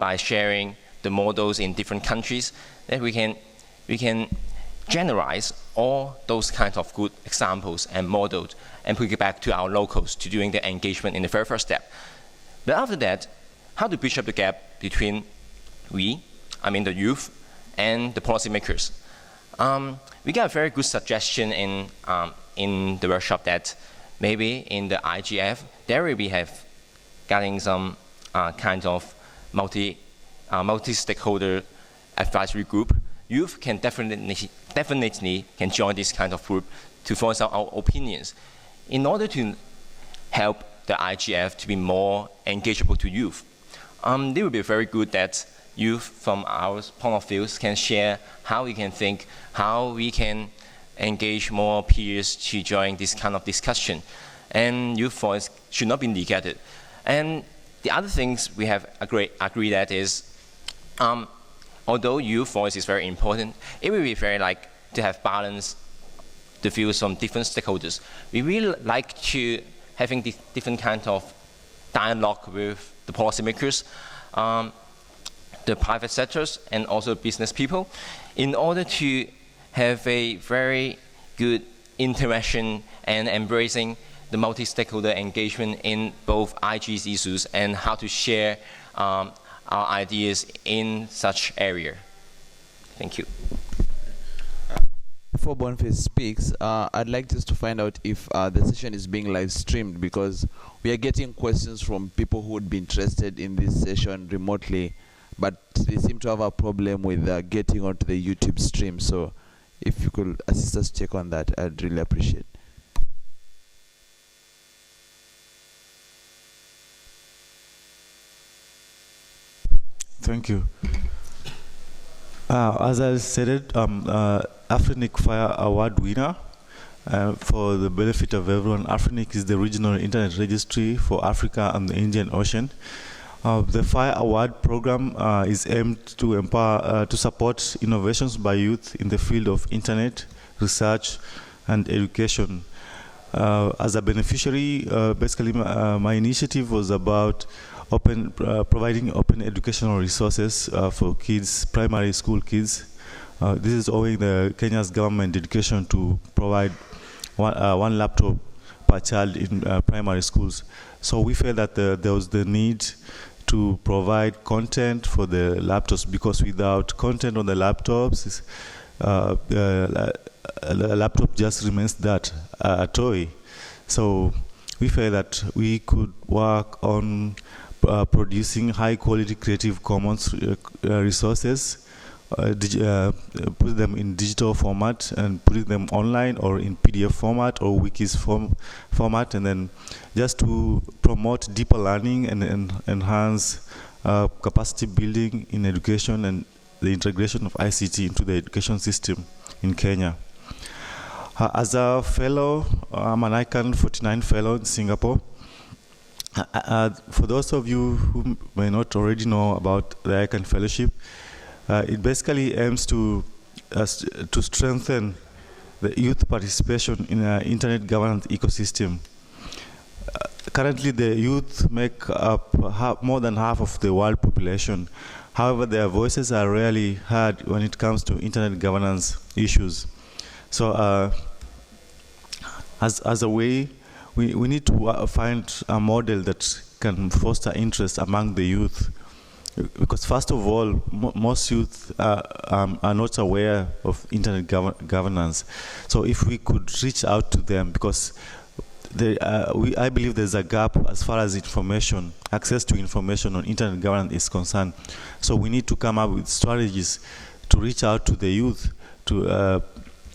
by sharing the models in different countries, that we can generalize all those kinds of good examples and models and put it back to our locals to doing the engagement in the very first step. But after that, how to bridge up the gap between the youth, and the policymakers. We got a very good suggestion in the workshop that maybe in the IGF, there will be getting some kind of multi-stakeholder advisory group. Youth can definitely can join this kind of group to voice out our opinions in order to help the IGF to be more engageable to youth. It would be very good that youth from our point of view can share how we can think, how we can engage more peers to join this kind of discussion. And youth voice should not be negated. And the other things we have agreed that is, although youth voice is very important, it will be very like to have balance the views from different stakeholders. We really like to having different kind of dialogue with the policymakers, the private sectors, and also business people, in order to have a very good interaction and embracing the multi-stakeholder engagement in both IG's issues and how to share our ideas in such area. Thank you. Before Boniface speaks, I'd like just to find out if the session is being live streamed, because we are getting questions from people who would be interested in this session remotely, but they seem to have a problem with getting onto the YouTube stream. So if you could assist us check on that, I'd really appreciate it. Thank you. As I said, Afrinic Fire Award winner. For the benefit of everyone, Afrinic is the regional internet registry for Africa and the Indian Ocean. The Fire Award program is aimed to empower, to support innovations by youth in the field of internet, research, and education. As a beneficiary, basically my initiative was about providing open educational resources for kids, primary school kids. This is owing the Kenya's government dedication to provide one laptop per child in primary schools. So we felt that there was the need to provide content for the laptops, because without content on the laptops, the laptop just remains that a toy. So we felt that we could work on producing high quality Creative Commons resources, put them in digital format and put them online or in PDF format or wikis format, and then just to promote deeper learning and enhance capacity building in education and the integration of ICT into the education system in Kenya. As a fellow, I'm an ICANN 49 fellow in Singapore. For those of you who may not already know about the ICANN Fellowship, it basically aims to strengthen the youth participation in an internet governance ecosystem. Currently, the youth make up more than half of the world population. However, their voices are rarely heard when it comes to internet governance issues. So, as a way, we need to find a model that can foster interest among the youth. Because first of all, most youth are not aware of internet governance. So if we could reach out to them, because I believe there's a gap as far as information, access to information on internet governance is concerned. So we need to come up with strategies to reach out to the youth, to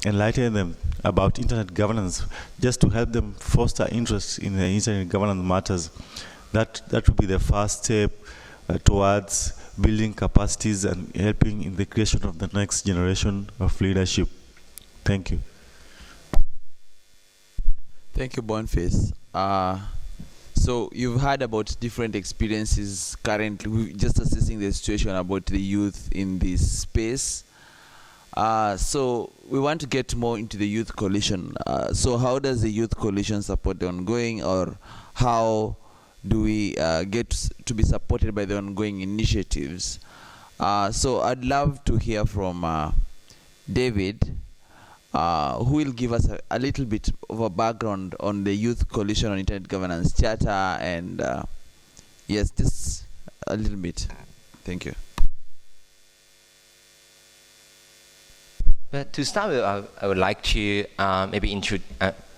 enlighten them about internet governance, just to help them foster interest in the internet governance matters. That would be the first step towards building capacities and helping in the creation of the next generation of leadership. Thank you. Thank you, Boniface. So you've heard about different experiences currently, just assessing the situation about the youth in this space. So we want to get more into the Youth Coalition. So how does the Youth Coalition support the ongoing, or how do we get to be supported by the ongoing initiatives? So I'd love to hear from David, who will give us a little bit of a background on the Youth Coalition on Internet Governance Charter, and yes, just a little bit. Thank you. But to start with, I would like to maybe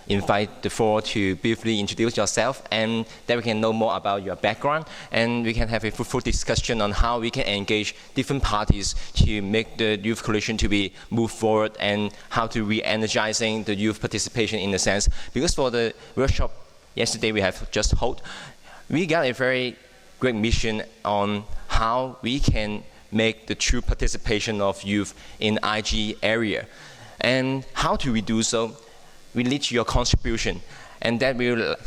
invite the four to briefly introduce yourself, and then we can know more about your background, and we can have a fruitful discussion on how we can engage different parties to make the Youth Coalition to be move forward, and how to re-energizing the youth participation in a sense. Because for the workshop yesterday we have just held, we got a very great mission on how we can make the true participation of youth in IG area. And how do we do so? We need your contribution. And that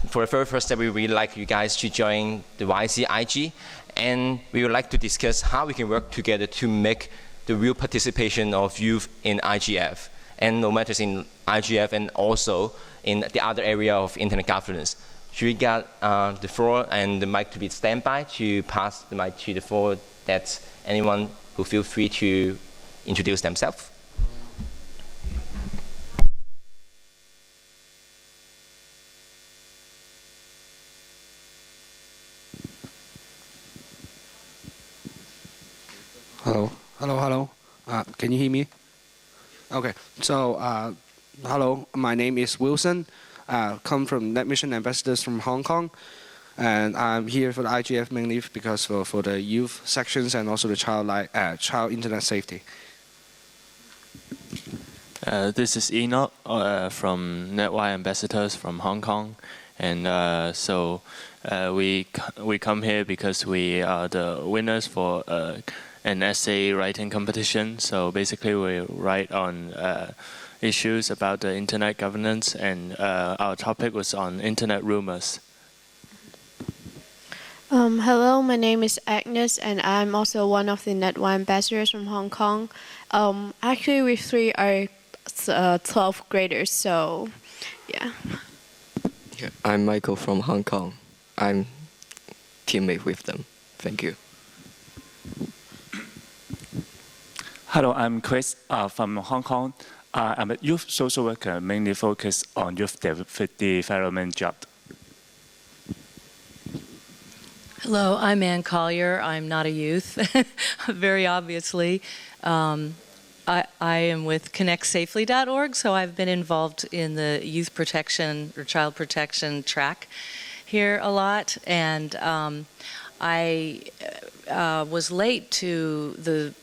for the very first step, we really like you guys to join the YCIG. And we would like to discuss how we can work together to make the real participation of youth in IGF. And no matter in IGF and also in the other area of internet governance. Should we get the floor and the mic to be standby to pass the mic to the floor, that anyone who feel free to introduce themselves? Hello. Can you hear me? Okay. So, hello. My name is Wilson. Come from Net Mission Ambassadors from Hong Kong, and I'm here for the IGF mainly because for the youth sections and also the child internet safety. This is Enoch from NetY Ambassadors from Hong Kong, and we come here because we are the winners for an essay writing competition. So basically, we write on issues about the internet governance, and our topic was on internet rumors. Hello, my name is Agnes, and I'm also one of the NetY ambassadors from Hong Kong. Actually, we three are 12th graders, so yeah. I'm Michael from Hong Kong. I'm teammate with them. Thank you. Hello, I'm Chris from Hong Kong. I'm a youth social worker, mainly focused on youth development job. Hello, I'm Ann Collier. I'm not a youth, very obviously. I am with connectsafely.org, so I've been involved in the youth protection or child protection track here a lot. And I was late to the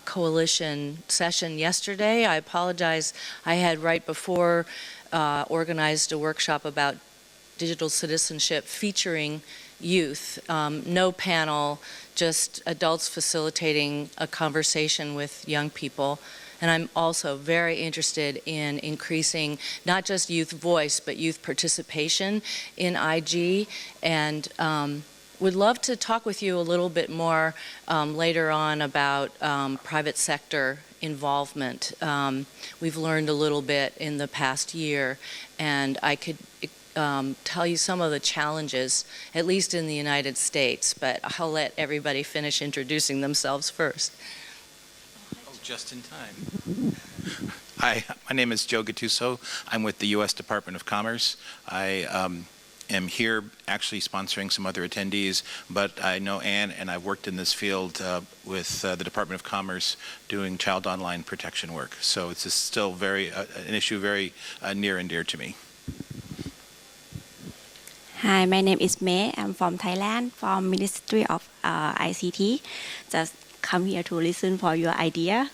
coalition session yesterday. I apologize. I had right before organized a workshop about digital citizenship featuring youth. No panel, just adults facilitating a conversation with young people. And I'm also very interested in increasing not just youth voice, but youth participation in IG. And would love to talk with you a little bit more later on about private sector involvement. We've learned a little bit in the past year, and I could tell you some of the challenges, at least in the United States, but I'll let everybody finish introducing themselves first. Oh, just in time. Hi, my name is Joe Gattuso. I'm with the U.S. Department of Commerce. I am here actually sponsoring some other attendees, but I know Anne, and I've worked in this field with the Department of Commerce doing child online protection work. So it's still an issue very near and dear to me. Hi, my name is May. I'm from Thailand, from Ministry of ICT. Just come here to listen for your idea.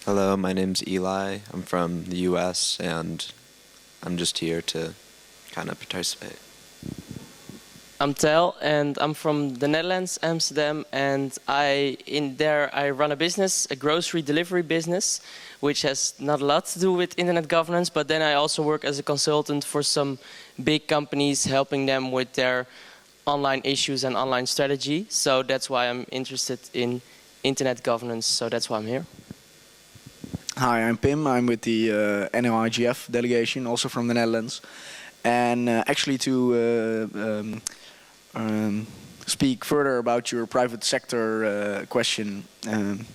Hello, my name's Eli. I'm from the US, and I'm just here to kind of participate. I'm Tel, and I'm from the Netherlands, Amsterdam, and I run a business, a grocery delivery business, which has not a lot to do with internet governance, but then I also work as a consultant for some big companies, helping them with their online issues and online strategy. So that's why I'm interested in internet governance, so that's why I'm here. Hi, I'm Pim. I'm with the NOIGF delegation, also from the Netherlands. And actually to speak further about your private sector question, in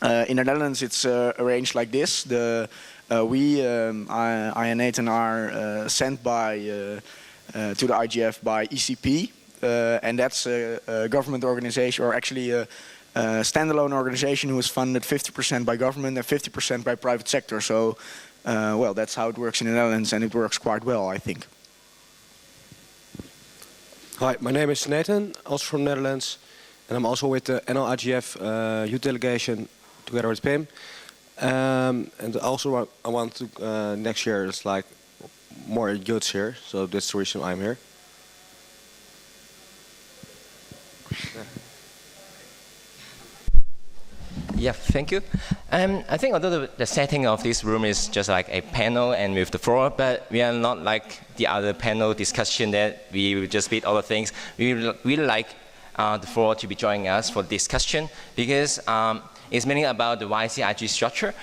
the Netherlands it's arranged like this. I and Nathan are sent by to the IGF by ECP, and that's a government organization, or actually a standalone organization who is funded 50% by government and 50% by private sector. So, well, that's how it works in the Netherlands, and it works quite well, I think. Hi, my name is Nathan, also from the Netherlands, and I'm also with the NL-IGF youth delegation together with Pim. And also I want to, next year, it's like more youths here, so that's the reason I'm here. Yeah, thank you. I think although the setting of this room is just like a panel and with the floor, but we are not like the other panel discussion that we will just beat all the things. We really like the floor to be joining us for discussion, because it's mainly about the YCIG structure.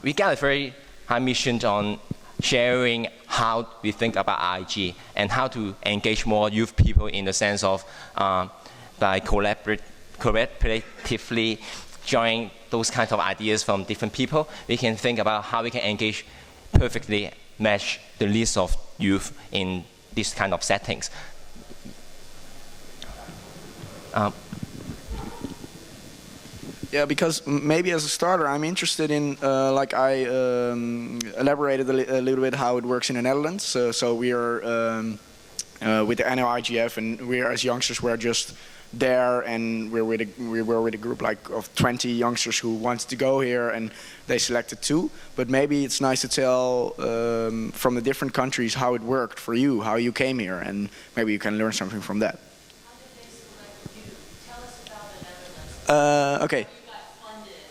We got a very high mission on sharing how we think about IG and how to engage more youth people in the sense of by collaboratively join those kinds of ideas from different people. We can think about how we can engage perfectly match the needs of youth in this kind of settings. Yeah, because maybe as a starter, I'm interested in, like I elaborated a little bit how it works in the Netherlands. So we are with the NL-IGF, and we are, as youngsters, we're just there, and we were with a group like of 20 youngsters who wanted to go here, and they selected 2. But maybe it's nice to tell from the different countries how it worked for you, how you came here, and maybe you can learn something from that. Okay.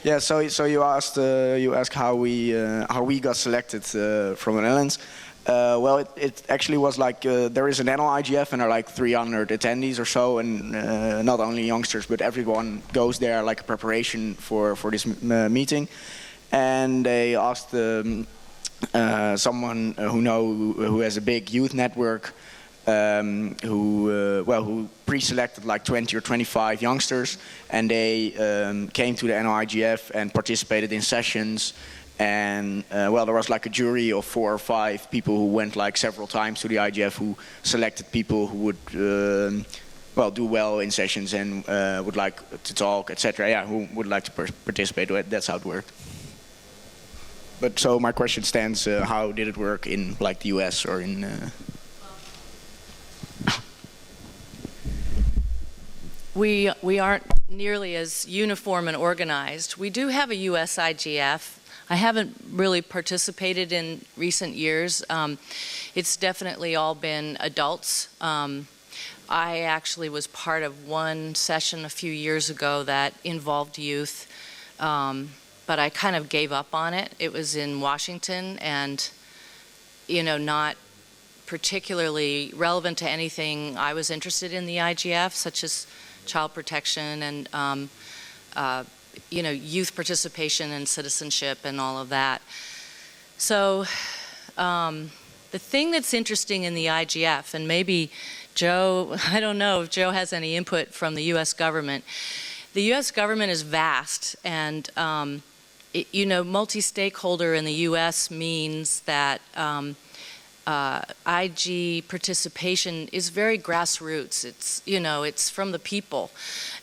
Yeah, so you asked how we got selected from the Netherlands. Well, it actually was like there is an NL-IGF and there are like 300 attendees or so, and not only youngsters but everyone goes there like a preparation for this meeting, and they asked someone who has a big youth network. Who pre-selected like 20 or 25 youngsters, and they came to the NL-IGF and participated in sessions. And well, there was like a jury of 4 or 5 people who went like several times to the IGF, who selected people who would well do well in sessions and would like to talk, etc. Yeah, who would like to participate. That's how it worked. But so my question stands: how did it work in like the US or in? We aren't nearly as uniform and organized. We do have a US IGF. I haven't really participated in recent years. It's definitely all been adults. I actually was part of one session a few years ago that involved youth, but I kind of gave up on it. It was in Washington, and not particularly relevant to anything I was interested in the IGF, such as child protection and youth participation and citizenship and all of that. So the thing that's interesting in the IGF, and maybe Joe, I don't know if Joe has any input from the U.S. government. The U.S. government is vast, and multi-stakeholder in the U.S. means that IG participation is very grassroots. It's from the people,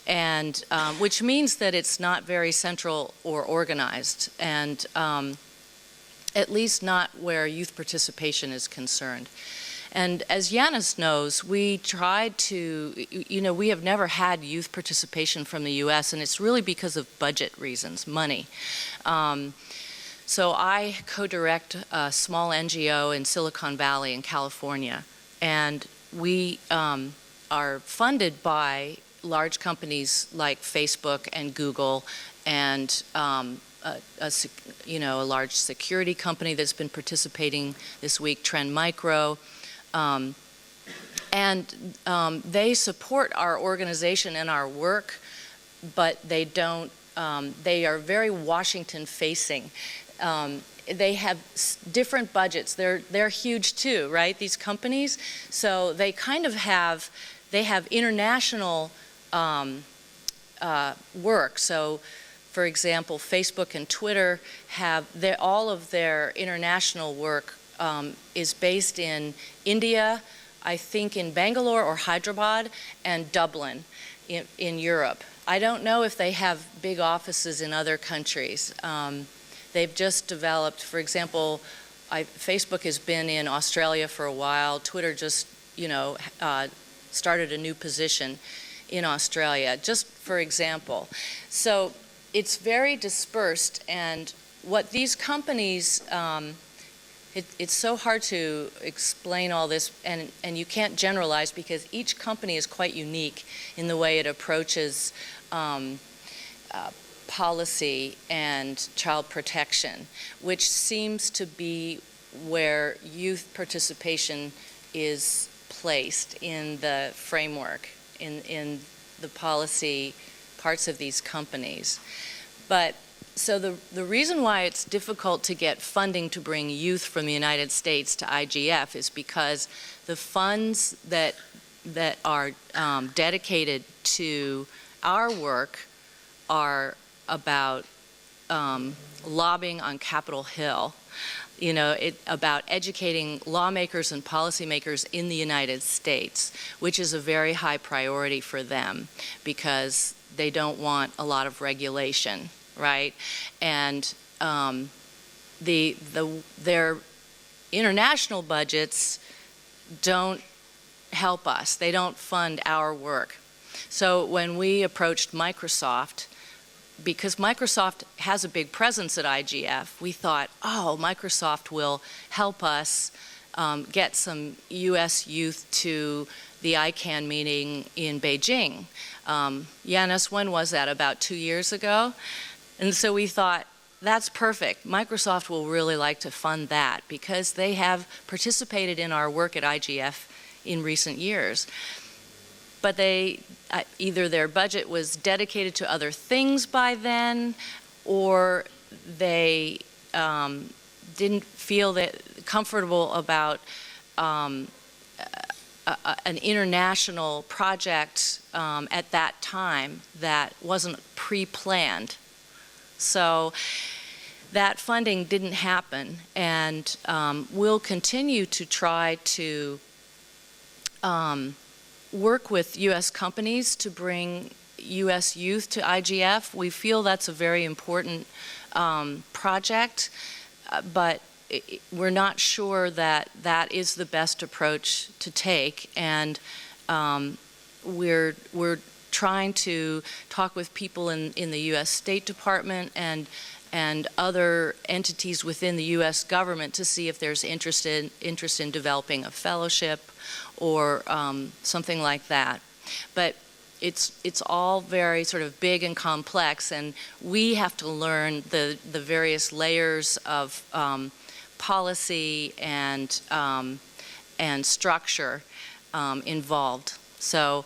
and which means that it's not very central or organized, and at least not where youth participation is concerned. And as Yanis knows, we tried to, we have never had youth participation from the U.S., and it's really because of budget reasons, money. So I co-direct a small NGO in Silicon Valley in California, and we are funded by large companies like Facebook and Google, and a large security company that's been participating this week, Trend Micro, and they support our organization and our work, but they don't. They are very Washington-facing. they have different budgets. They're huge too, right? These companies, so they kind of have international work. So, for example, Facebook and Twitter have all of their international work is based in India, I think in Bangalore or Hyderabad, and Dublin in Europe. I don't know if they have big offices in other countries. They've just developed, for example, Facebook has been in Australia for a while. Twitter just, started a new position in Australia, just for example. So it's very dispersed, and what these companies, it's so hard to explain all this, and you can't generalize because each company is quite unique in the way it approaches policy and child protection, which seems to be where youth participation is placed in the framework, in the policy parts of these companies. But so the reason why it's difficult to get funding to bring youth from the United States to IGF is because the funds that are dedicated to our work are about lobbying on Capitol Hill, about educating lawmakers and policymakers in the United States, which is a very high priority for them because they don't want a lot of regulation, right? And their international budgets don't help us. They don't fund our work. So when we approached Microsoft, because Microsoft has a big presence at IGF, we thought, Microsoft will help us get some U.S. youth to the ICANN meeting in Beijing. Yanis, when was that? About 2 years ago? And so we thought, that's perfect. Microsoft will really like to fund that because they have participated in our work at IGF in recent years. But either their budget was dedicated to other things by then, or they didn't feel comfortable about an international project at that time that wasn't pre-planned. So that funding didn't happen, and we'll continue to try to work with U.S. companies to bring U.S. youth to IGF. We feel that's a very important project, but we're not sure that that is the best approach to take, and we're trying to talk with people in the U.S. State Department and other entities within the U.S. government to see if there's interest in developing a fellowship or something like that. But it's all very sort of big and complex, and we have to learn the various layers of policy and structure involved. So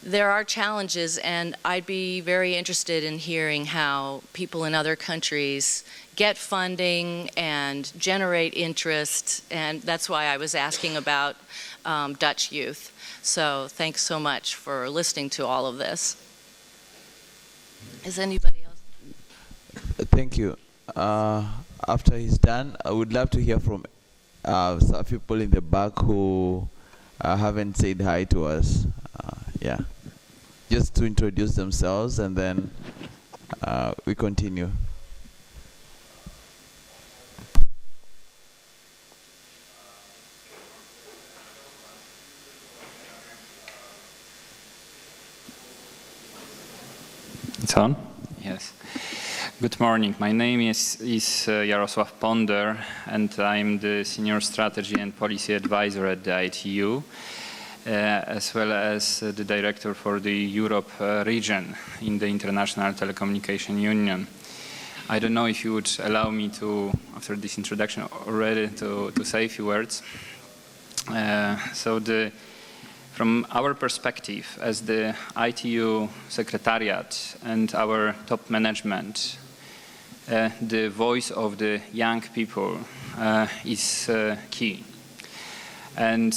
there are challenges, and I'd be very interested in hearing how people in other countries get funding and generate interest, and that's why I was asking about Dutch youth. So thanks so much for listening to all of this. Is anybody else? Thank you. After he's done, I would love to hear from some people in the back who haven't said hi to us. Yeah, just to introduce themselves, and then we continue. It's on? Yes. Good morning. My name is Jarosław Ponder, and I'm the Senior Strategy and Policy Advisor at the ITU, as well as the Director for the Europe region in the International Telecommunication Union. I don't know if you would allow me to, after this introduction already, to say a few words. From our perspective as the ITU Secretariat and our top management, the voice of the young people is key. And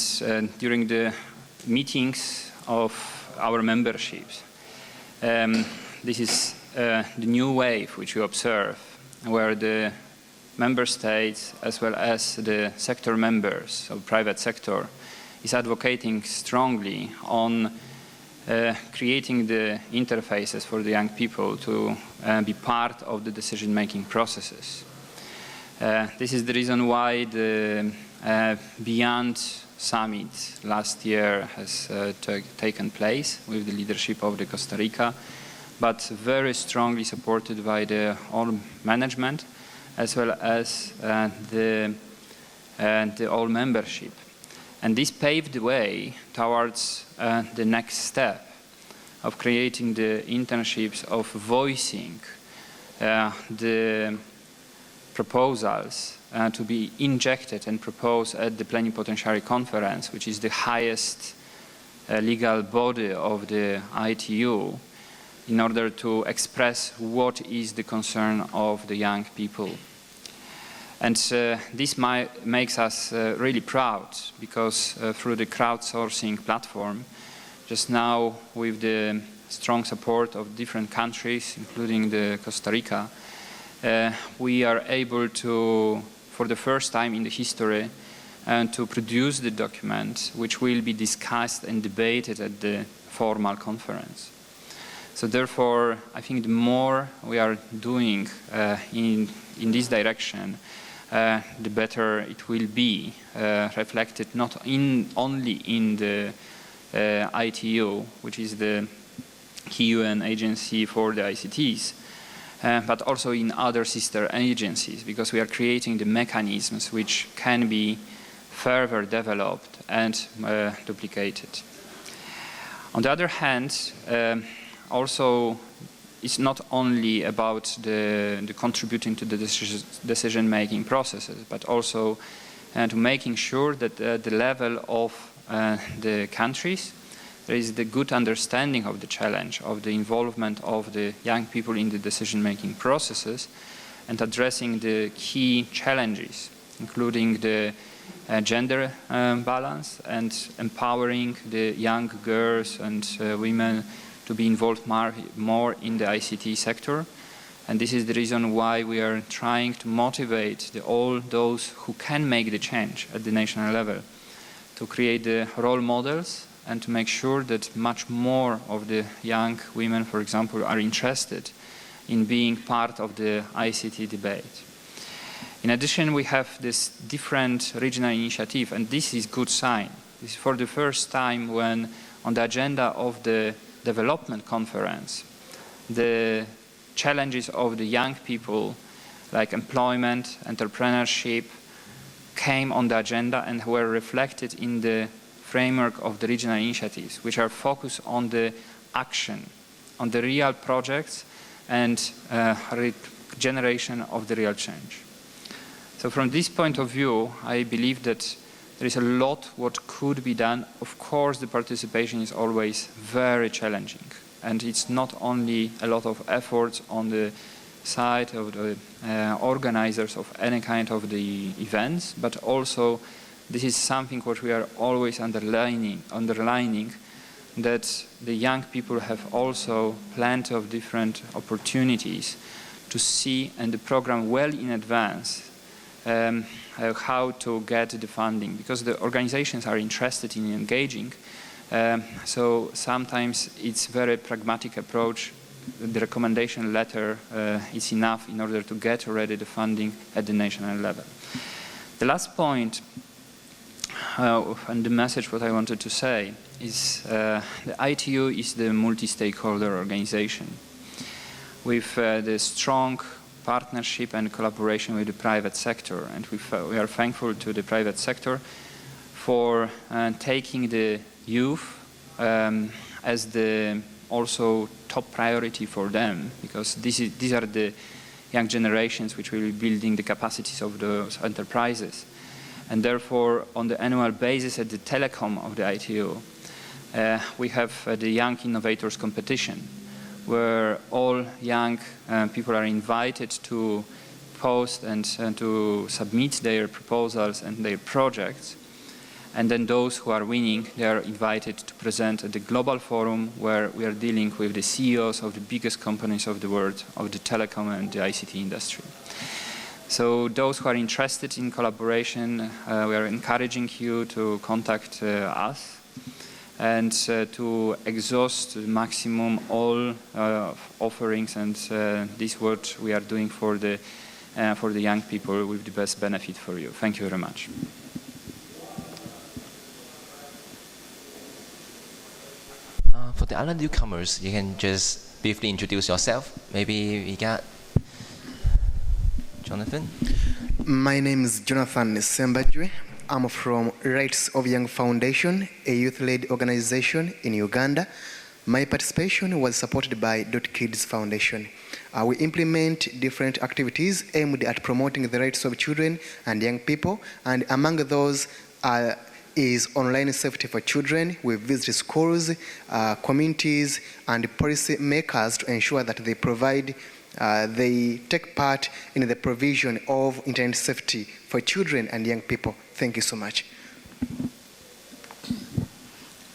during the meetings of our memberships, this is the new wave which we observe, where the member states as well as the sector members of private sector is advocating strongly on creating the interfaces for the young people to be part of the decision-making processes. This is the reason why the Beyond Summit last year has taken place with the leadership of the Costa Rica, but very strongly supported by the all management as well as the all membership. And this paved the way towards the next step of creating the internships, of voicing the proposals to be injected and proposed at the Plenipotentiary Conference, which is the highest legal body of the ITU, in order to express what is the concern of the young people. And this makes us really proud, because through the crowdsourcing platform, just now with the strong support of different countries, including the Costa Rica, we are able to, for the first time in the history, to produce the document which will be discussed and debated at the formal conference. So therefore, I think the more we are doing in this direction, the better it will be reflected not only in the ITU, which is the key UN agency for the ICTs, but also in other sister agencies, because we are creating the mechanisms which can be further developed and duplicated. On the other hand, also, it's not only about the contributing to the decision-making processes, but also to making sure that at the level of the countries, there is the good understanding of the challenge, of the involvement of the young people in the decision-making processes, and addressing the key challenges, including the gender balance and empowering the young girls and women to be involved more in the ICT sector. And this is the reason why we are trying to motivate all those who can make the change at the national level to create the role models and to make sure that much more of the young women, for example, are interested in being part of the ICT debate. In addition, we have this different regional initiative, and this is a good sign. This is for the first time when on the agenda of the development conference, the challenges of the young people, like employment, entrepreneurship, came on the agenda and were reflected in the framework of the regional initiatives, which are focused on the action, on the real projects and generation of the real change. So from this point of view, I believe that there is a lot what could be done. Of course, the participation is always very challenging, and it's not only a lot of efforts on the side of the organizers of any kind of the events, but also this is something what we are always underlining that the young people have also plenty of different opportunities to see and the program well in advance how to get the funding, because the organizations are interested in engaging. So sometimes it's very pragmatic approach. The recommendation letter is enough in order to get already the funding at the national level. The last point and the message what I wanted to say is the ITU is the multi-stakeholder organization with the strong partnership and collaboration with the private sector, and we are thankful to the private sector for taking the youth as the also top priority for them, because these are the young generations which will be building the capacities of those enterprises. And therefore, on the annual basis at the telecom of the ITU, we have the Young Innovators Competition, where all young people are invited to post and to submit their proposals and their projects. And then those who are winning, they are invited to present at the global forum where we are dealing with the CEOs of the biggest companies of the world, of the telecom and the ICT industry. So those who are interested in collaboration, we are encouraging you to contact us and to exhaust the maximum all offerings, and this is what we are doing for the young people with the best benefit for you. Thank you very much. For the other newcomers, you can just briefly introduce yourself. Maybe we got Jonathan. My name is Jonathan Sembajwe. I'm from Rights of Young Foundation, a youth-led organization in Uganda. My participation was supported by .Kids Foundation. We implement different activities aimed at promoting the rights of children and young people, and among those is online safety for children. We visit schools, communities, and policy makers to ensure that they take part in the provision of internet safety for children and young people. Thank you so much.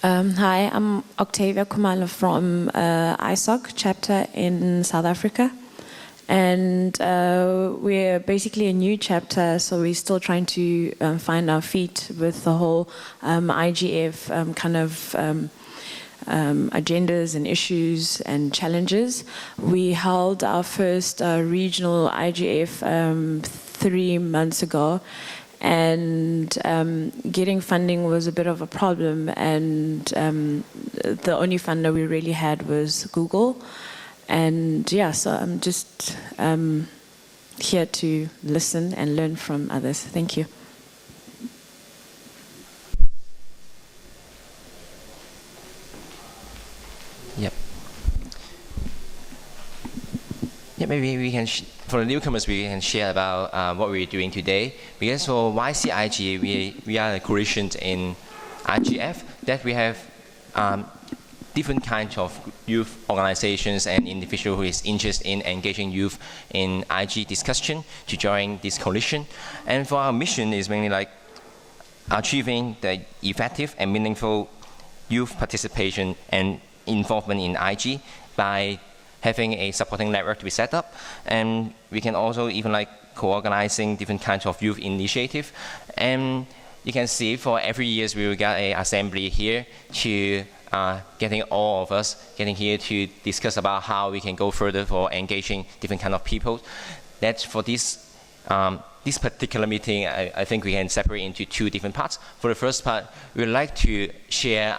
Hi, I'm Octavia Kumala from ISOC chapter in South Africa. And we're basically a new chapter, so we're still trying to find our feet with the whole IGF agendas and issues and challenges. We held our first regional IGF 3 months ago, and getting funding was a bit of a problem, and the only funder we really had was Google. And yeah, so I'm just here to listen and learn from others. Thank you. Yep. Yeah, maybe we can, for the newcomers, we can share about what we're doing today. Because for YCIG, we are a coalition in IGF that we have different kinds of youth organizations and individuals who is interested in engaging youth in IG discussion to join this coalition. And for our mission is mainly like achieving the effective and meaningful youth participation and involvement in IG by having a supporting network to be set up. And we can also even like co-organizing different kinds of youth initiative. And you can see for every year we will get an assembly here to getting all of us getting here to discuss about how we can go further for engaging different kind of people. That's for this this particular meeting, I think we can separate into two different parts. For the first part, we would like to share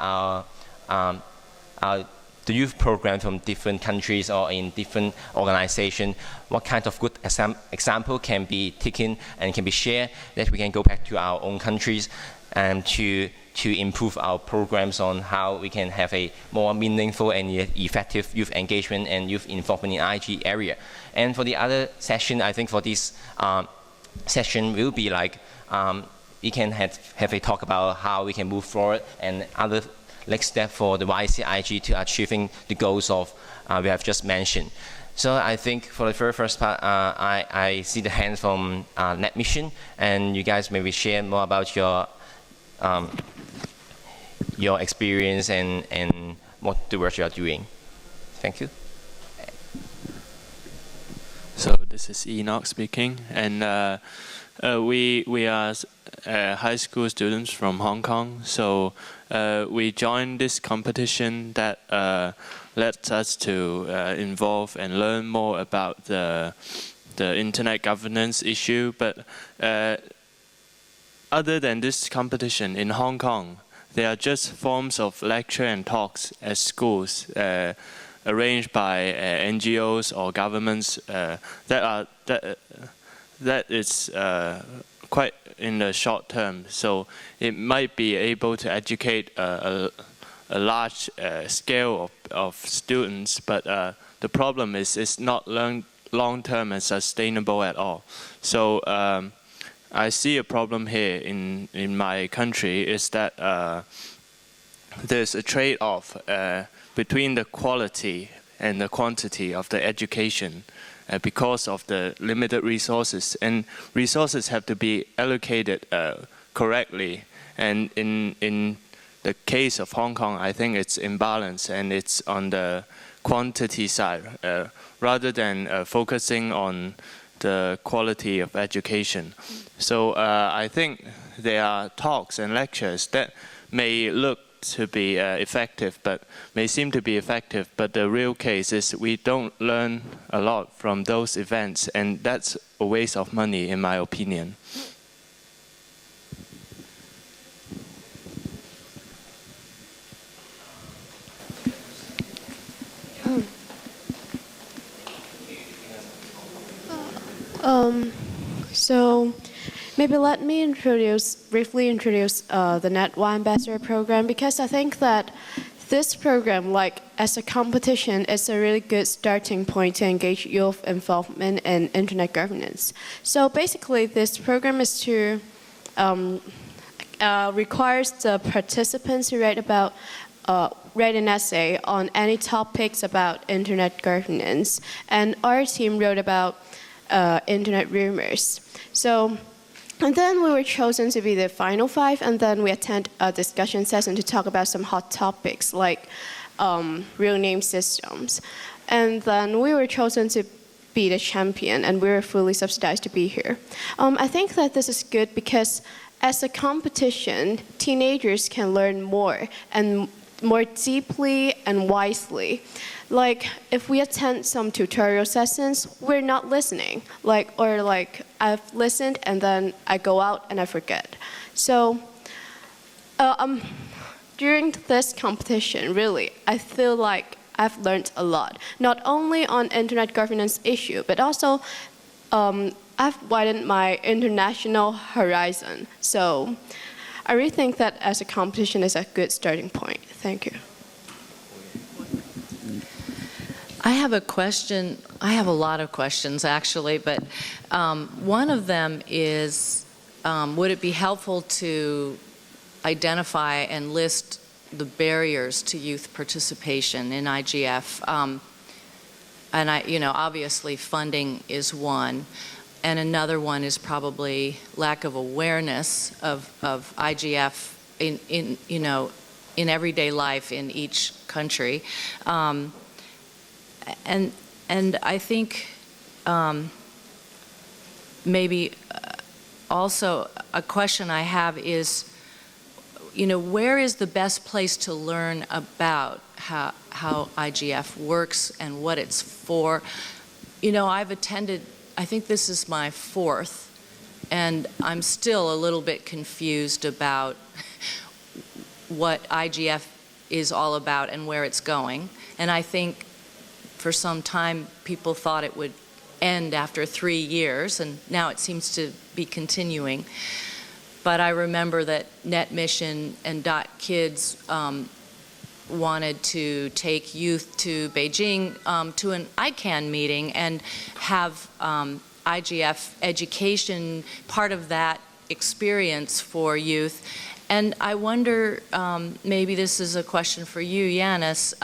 the youth program from different countries or in different organizations. What kind of good example can be taken and can be shared that we can go back to our own countries and to improve our programs on how we can have a more meaningful and effective youth engagement and youth involvement in IG area. And for the other session, I think for this session will be like, we can have a talk about how we can move forward and other next step for the YCIG to achieving the goals of we have just mentioned. So I think for the very first part, I see the hands from NetMission, and you guys maybe share more about your experience and what the work you are doing. Thank you. So this is Enoch speaking, and we are high school students from Hong Kong. So we joined this competition that led us to involve and learn more about the internet governance issue. But other than this competition in Hong Kong, there are just forms of lecture and talks at schools arranged by NGOs or governments that is quite in the short term. So it might be able to educate a large scale of students, but the problem is it's not long-term and sustainable at all. So I see a problem here in my country is that there's a trade-off between the quality and the quantity of the education because of the limited resources. And resources have to be allocated correctly. And in the case of Hong Kong, I think it's imbalanced, and it's on the quantity side rather than focusing on the quality of education. So I think there are talks and lectures that may look to be effective, but may seem to be effective, but the real case is we don't learn a lot from those events, and that's a waste of money, in my opinion. So maybe let me briefly introduce the NetY Ambassador program, because I think that this program, like as a competition, is a really good starting point to engage youth involvement in internet governance. So basically, this program is to requires the participants to write an essay on any topics about internet governance, and our team wrote about internet rumors. So, and then we were chosen to be the final 5, and then we attend a discussion session to talk about some hot topics like real name systems. And then we were chosen to be the champion, and we were fully subsidized to be here. I think that this is good because as a competition, teenagers can learn more and more deeply and wisely. Like if we attend some tutorial sessions, we're not listening. Or I've listened and then I go out and I forget. So during this competition, really, I feel like I've learned a lot, not only on internet governance issue, but also I've widened my international horizon. So I really think that as a competition is a good starting point. Thank you. I have a question. I have a lot of questions, actually, but one of them is, would it be helpful to identify and list the barriers to youth participation in IGF? And obviously funding is one, and another one is probably lack of awareness of IGF in everyday life in each country. And I think maybe also a question I have is, where is the best place to learn about how IGF works and what it's for? I've attended, I think this is my 4th, and I'm still a little bit confused about what IGF is all about and where it's going. And I think for some time people thought it would end after 3 years, and now it seems to be continuing. But I remember that NetMission and .Kids wanted to take youth to Beijing to an ICANN meeting and have IGF education part of that experience for youth. And I wonder, maybe this is a question for you, Yanis,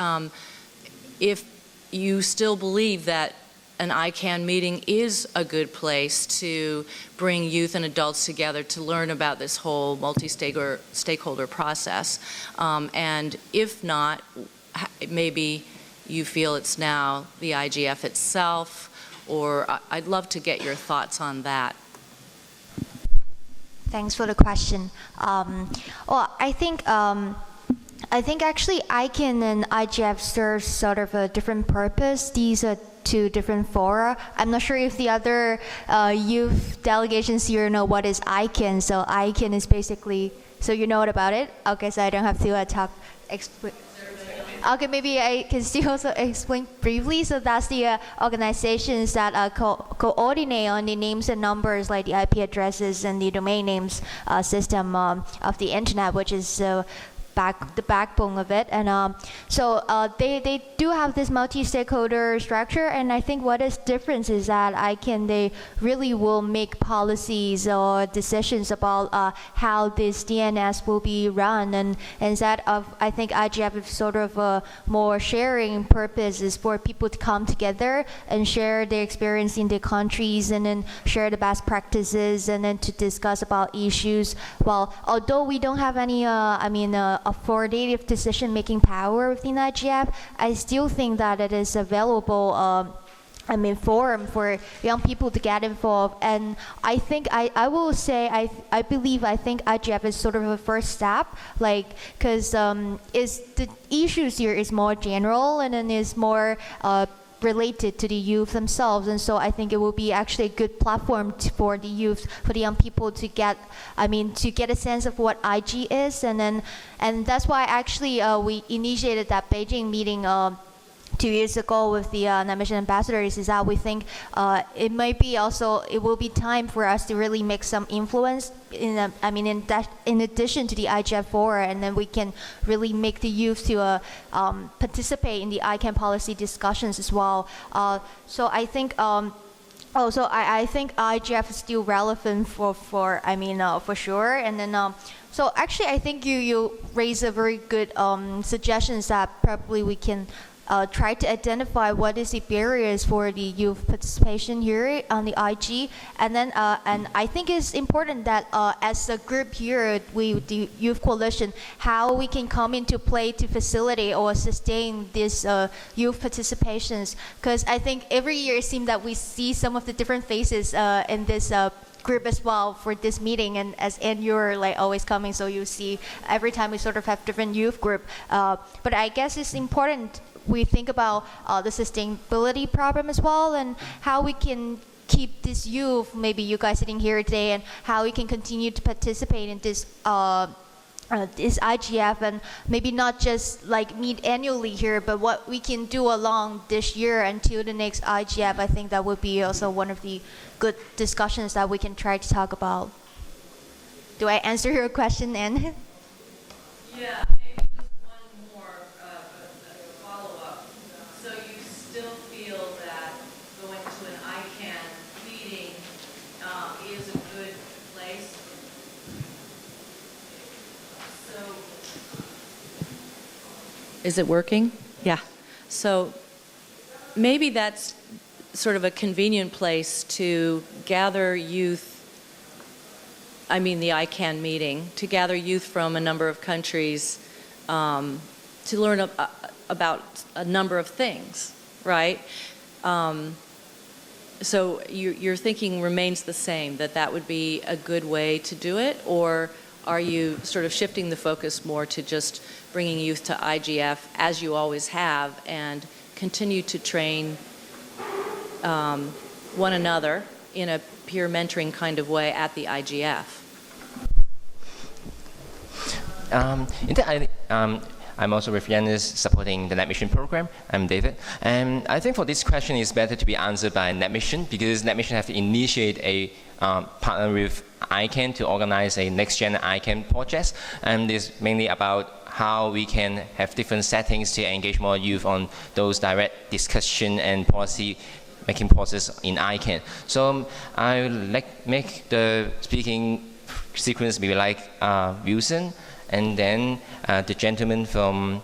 if you still believe that an ICANN meeting is a good place to bring youth and adults together to learn about this whole multi-stakeholder process. And if not, maybe you feel it's now the IGF itself, or I'd love to get your thoughts on that. Thanks for the question. I think actually ICANN and IGF serve sort of a different purpose. These are 2 different fora. I'm not sure if the other youth delegations here know what is ICANN. So ICANN is basically, so you know about it? Okay, so I don't have to okay, maybe I can still also explain briefly. So that's the organizations that coordinate on the names and numbers, like the IP addresses and the domain names system of the internet, which is the backbone of it. And so they do have this multi-stakeholder structure, and I think what is different is that they really will make policies or decisions about how this DNS will be run, and instead of, I think IGF is sort of a more sharing purpose is for people to come together and share their experience in their countries, and then share the best practices, and then to discuss about issues. Well, although we don't have any authoritative decision-making power within IGF, I still think that it is available forum for young people to get involved. And I think I will say I think IGF is sort of a first step, because is the issues here is more general, and then is more related to the youth themselves, and so I think it will be actually a good platform for the youth, for the young people to get a sense of what IG is, and that's why actually we initiated that Beijing meeting 2 years ago with the mission ambassadors, is that we think it will be time for us to really make some influence in addition to the IGF fora, and then we can really make the youth to participate in the ICANN policy discussions as well. So I think I think IGF is still relevant for sure. And then so actually I think you raise a very good suggestions that probably we can try to identify what is the barriers for the youth participation here on the IG, and then and I think it's important that as a group here, the Youth Coalition, how we can come into play to facilitate or sustain this youth participations, because I think every year it seems that we see some of the different faces in this group as well for this meeting, and you're always coming, so you see every time we sort of have different youth group, but I guess it's important we think about the sustainability problem as well, and how we can keep this youth, maybe you guys sitting here today, and how we can continue to participate in this this IGF, and maybe not just meet annually here, but what we can do along this year until the next IGF. I think that would be also one of the good discussions that we can try to talk about. Do I answer your question, Anne? Yeah. Is it working? Yeah. So maybe that's sort of a convenient place to gather youth, the ICANN meeting, to gather youth from a number of countries to learn about a number of things, right? So your thinking remains the same, that would be a good way to do it, or are you sort of shifting the focus more to just bringing youth to IGF, as you always have, and continue to train one another in a peer mentoring kind of way at the IGF? I'm also with Yanis supporting the NetMission program. I'm David. And I think for this question, it's better to be answered by NetMission, because NetMission have to initiate a partner with ICANN to organize a next-gen ICANN project. And it's mainly about how we can have different settings to engage more youth on those direct discussion and policy making process in ICANN. So I would make the speaking sequence maybe Wilson, and then the gentleman from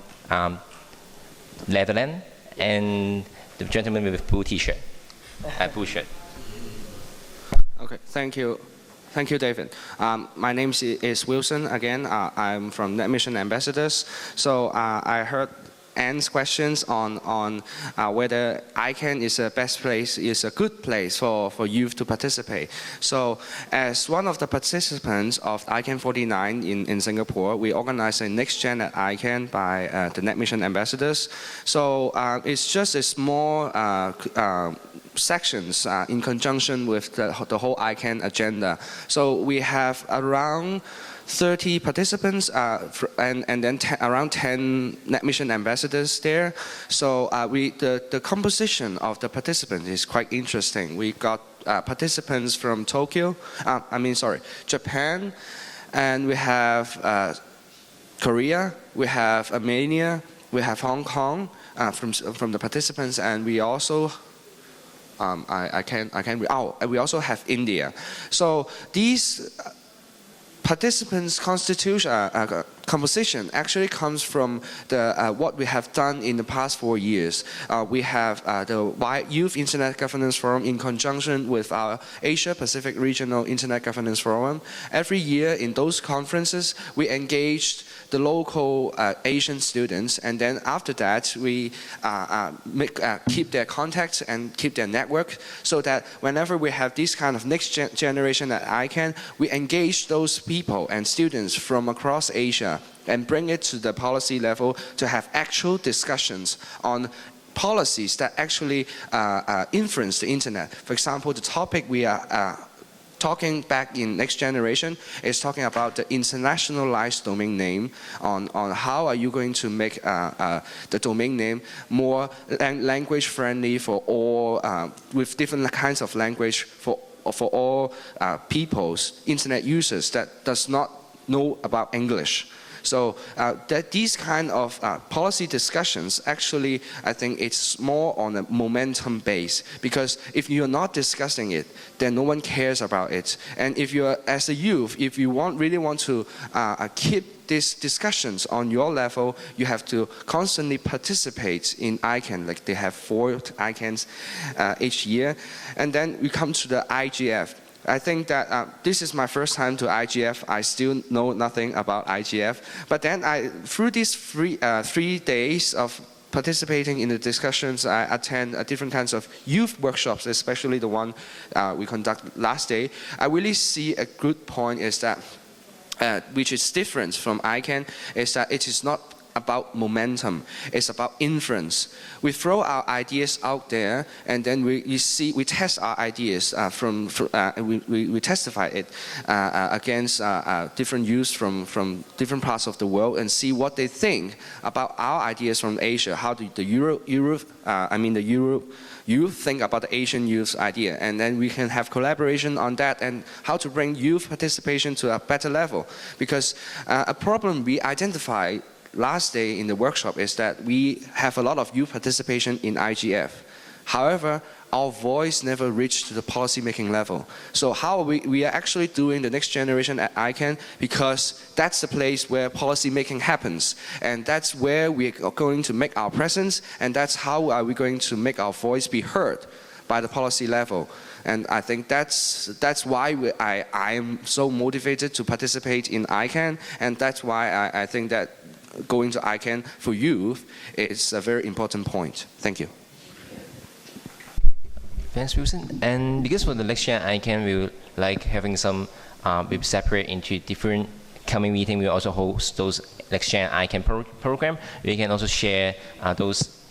Netherlands, and the gentleman with blue t-shirt, blue shirt. Okay, thank you. Thank you, David. My name is Wilson. Again, I'm from NetMission Ambassadors. So I heard Anne's questions on whether ICANN is a best place, is a good place for youth to participate. So as one of the participants of ICANN 49 in Singapore, we organized a next gen at ICANN by the NetMission Ambassadors. So it's just a small sections in conjunction with the whole ICANN agenda. So we have around 30 participants and then around 10 NetMission ambassadors there. So the composition of the participants is quite interesting. We got participants from Japan, and we have Korea, we have Armenia, we have Hong Kong from the participants, and we also we also have India. So these participants' composition actually comes from what we have done in the past 4 years. We have the Youth Internet Governance Forum in conjunction with our Asia Pacific Regional Internet Governance Forum. Every year in those conferences, we engaged the local Asian students, and then after that, we keep their contacts and keep their network, so that whenever we have this kind of next generation at ICANN, we engage those people and students from across Asia and bring it to the policy level to have actual discussions on policies that actually influence the internet. For example, the topic we are talking back in next generation is talking about the internationalized domain name, on how are you going to make the domain name more language friendly for all, with different kinds of language for all peoples, internet users that does not know about English. So that these kind of policy discussions, actually, I think it's more on a momentum base, because if you're not discussing it, then no one cares about it. And if you're, as a youth, if you really want to keep these discussions on your level, you have to constantly participate in ICANN, like they have 4 ICANNs each year. And then we come to the IGF. I think that this is my first time to IGF. I still know nothing about IGF. But then through these 3 days of participating in the discussions, I attend different kinds of youth workshops, especially the one we conducted last day. I really see a good point is that, which is different from ICANN, is that it is not about momentum, it's about influence. We throw our ideas out there, and then we test our ideas we testify it against different youths from different parts of the world, and see what they think about our ideas from Asia. How do the youth think about the Asian youth's idea, and then we can have collaboration on that, and how to bring youth participation to a better level. Because a problem we identified last day in the workshop is that we have a lot of youth participation in IGF. However, our voice never reached to the policy-making level. So how are we are actually doing the next generation at ICANN, because that's the place where policy-making happens. And that's where we are going to make our presence, and that's how are we going to make our voice be heard by the policy level. And I think that's why I am so motivated to participate in ICANN, and that's why I think that going to ICANN for youth is a very important point. Thank you. Thanks, Wilson. And because for the next year ICANN, we would like having some, we separate into different coming meeting. We also host those next year ICANN program. We can also share those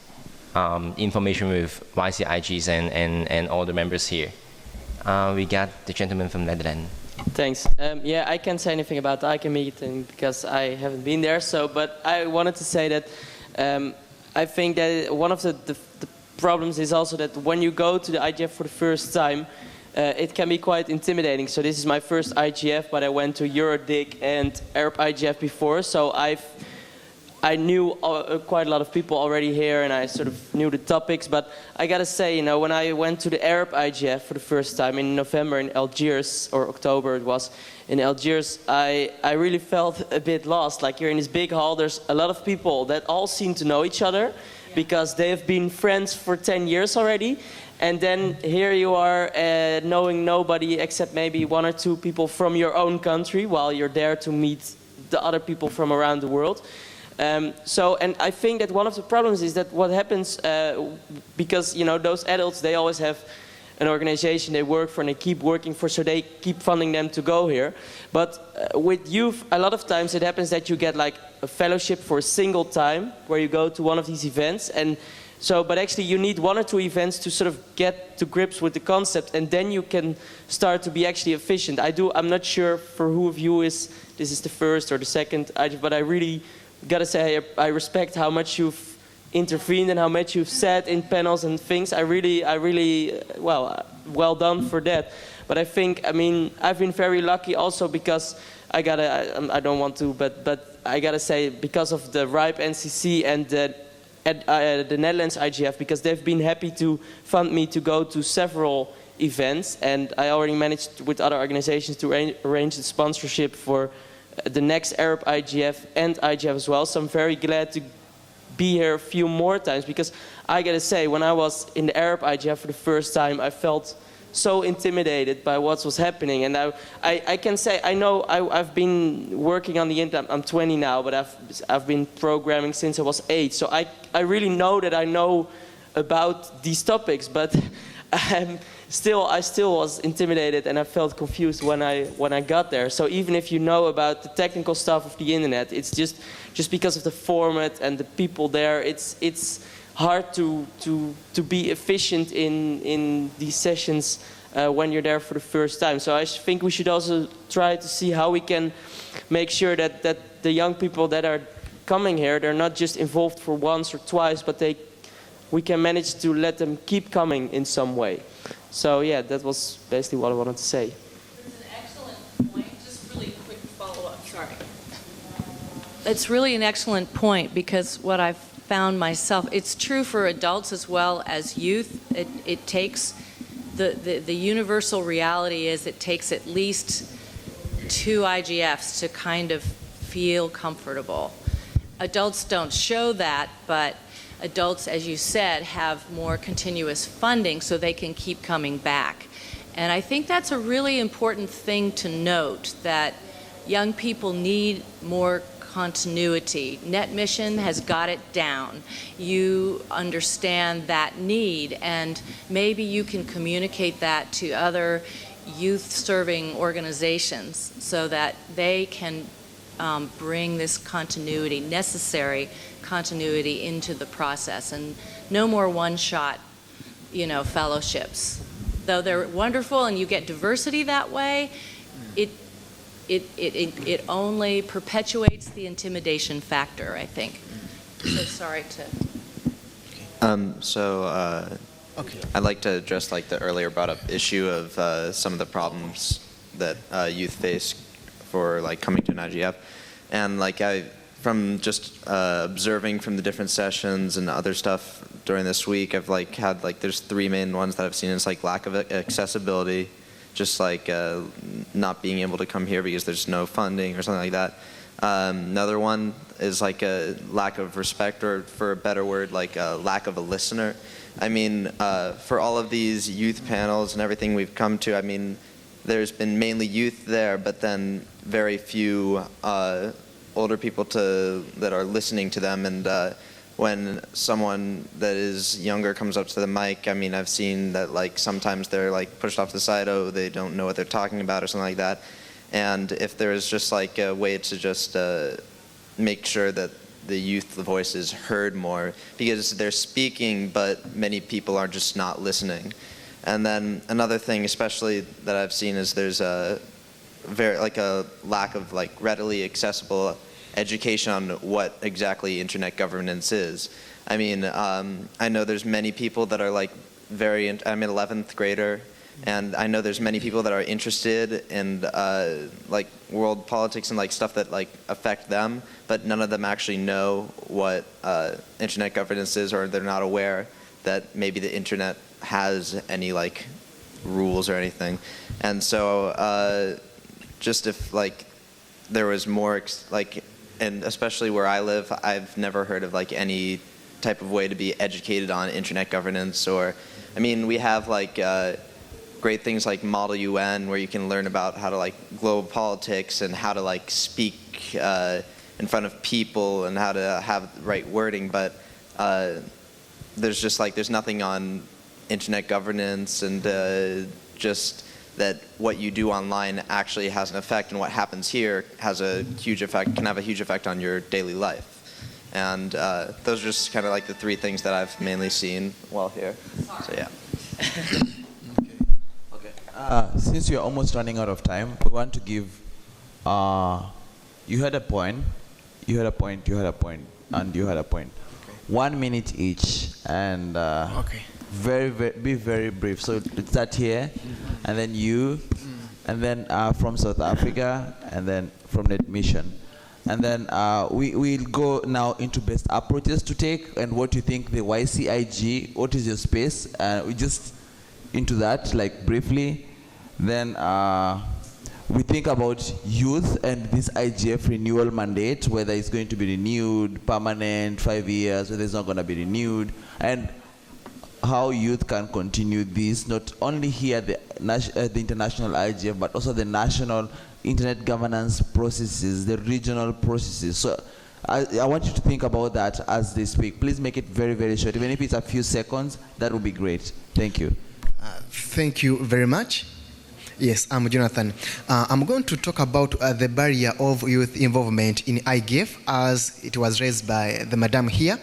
information with YCIGs and all the members here. We got the gentleman from Netherlands. Thanks. Yeah, I can't say anything about the ICANN meeting because I haven't been there. But I wanted to say that I think that one of the problems is also that when you go to the IGF for the first time, it can be quite intimidating. So this is my first IGF, but I went to Eurodic and Arab IGF before, so I knew quite a lot of people already here, and I sort of knew the topics. But I gotta say, you know, when I went to the Arab IGF for the first time in November in Algiers, or October it was, in Algiers, I really felt a bit lost. Like, you're in this big hall, there's a lot of people that all seem to know each other, because they have been friends for 10 years already. And then here you are knowing nobody except maybe 1 or 2 people from your own country, while you're there to meet the other people from around the world. And I think that one of the problems is that what happens, because, you know, those adults, they always have an organization they work for and they keep working for, so they keep funding them to go here. But with youth, a lot of times it happens that you get like a fellowship for a single time where you go to one of these events. And so, but actually you need 1 or 2 events to sort of get to grips with the concept, and then you can start to be actually efficient. I'm not sure for who of you this is the first or the second, but I really gotta say I respect how much you've intervened and how much you've said in panels and things. I really, well done for that. But I think, I mean, I've been very lucky also because I don't want to, but I gotta say, because of the RIPE NCC and the Netherlands IGF, because they've been happy to fund me to go to several events, and I already managed with other organizations to arrange the sponsorship for the next Arab IGF and IGF as well. So I'm very glad to be here a few more times, because I gotta say, when I was in the Arab IGF for the first time, I felt so intimidated by what was happening. And I can say, I know I've been working on the internet. I'm 20 now, but I've been programming since I was 8. So I really know that I know about these topics, but I still was intimidated, and I felt confused when I got there. So even if you know about the technical stuff of the internet, it's just because of the format and the people there, it's hard to be efficient in these sessions when you're there for the first time. So I think we should also try to see how we can make sure that the young people that are coming here, they're not just involved for once or twice, but we can manage to let them keep coming in some way. So yeah, that was basically what I wanted to say. It's an excellent point. Just really quick follow-up. Sorry. It's really an excellent point, because what I've found myself, it's true for adults as well as youth. It takes the universal reality is it takes at least 2 IGFs to kind of feel comfortable. Adults don't show that, but adults, as you said, have more continuous funding so they can keep coming back. And I think that's a really important thing to note, that young people need more continuity. Net Mission has got it down. You understand that need, and maybe you can communicate that to other youth-serving organizations so that they can bring this continuity, necessary continuity, into the process, and no more one-shot, fellowships. Though they're wonderful and you get diversity that way, it only perpetuates the intimidation factor, I think. So sorry to. I'd like to address the earlier brought up issue of some of the problems that youth face for coming to an IGF, and from just observing from the different sessions and other stuff during this week, I've had there's 3 main ones that I've seen. It's lack of accessibility, just not being able to come here because there's no funding or something like that. Another one is a lack of respect, or for a better word, a lack of a listener. I mean, for all of these youth panels and everything we've come to, I mean, there's been mainly youth there, but then very few older people that are listening to them. And when someone that is younger comes up to the mic, I mean, I've seen that sometimes they're pushed off to the side, oh, they don't know what they're talking about or something like that. And if there is just a way to just make sure that the youth voice is heard more, because they're speaking, but many people are just not listening. And then another thing, especially that I've seen, is there's a a lack of readily accessible education on what exactly internet governance is. I mean, I know there's many people that are I'm an 11th grader, and I know there's many people that are interested in world politics and stuff that affect them, but none of them actually know what internet governance is, or they're not aware that maybe the internet has any rules or anything. And so just if there was more and especially where I live, I've never heard of any type of way to be educated on internet governance. Or, I mean, we have great things like Model UN, where you can learn about how to global politics and how to speak in front of people and how to have the right wording. But there's just there's nothing on internet governance, and just that what you do online actually has an effect, and what happens here has a huge effect, can have a huge effect on your daily life. And those are just kind of the 3 things that I've mainly seen while here. So yeah. Since you're almost running out of time, we want to give, you had a point, you had a point, you had a point, and you had a point. Okay. 1 minute each, and be very brief. So let's start here, and then you, and then from South Africa, and then from Net Mission. And then we'll go now into best approaches to take and what you think the YCIG, what is your space? We just into that, like briefly. Then we think about youth and this IGF renewal mandate, whether it's going to be renewed, permanent, 5 years, whether it's not going to be renewed, and how youth can continue this, not only here at the international IGF, but also the national internet governance processes, the regional processes. So I want you to think about that as they speak. Please make it very, very short. Even if it's a few seconds, that would be great. Thank you. Thank you very much. Yes, I'm Jonathan. I'm going to talk about the barrier of youth involvement in IGF as it was raised by the madam here.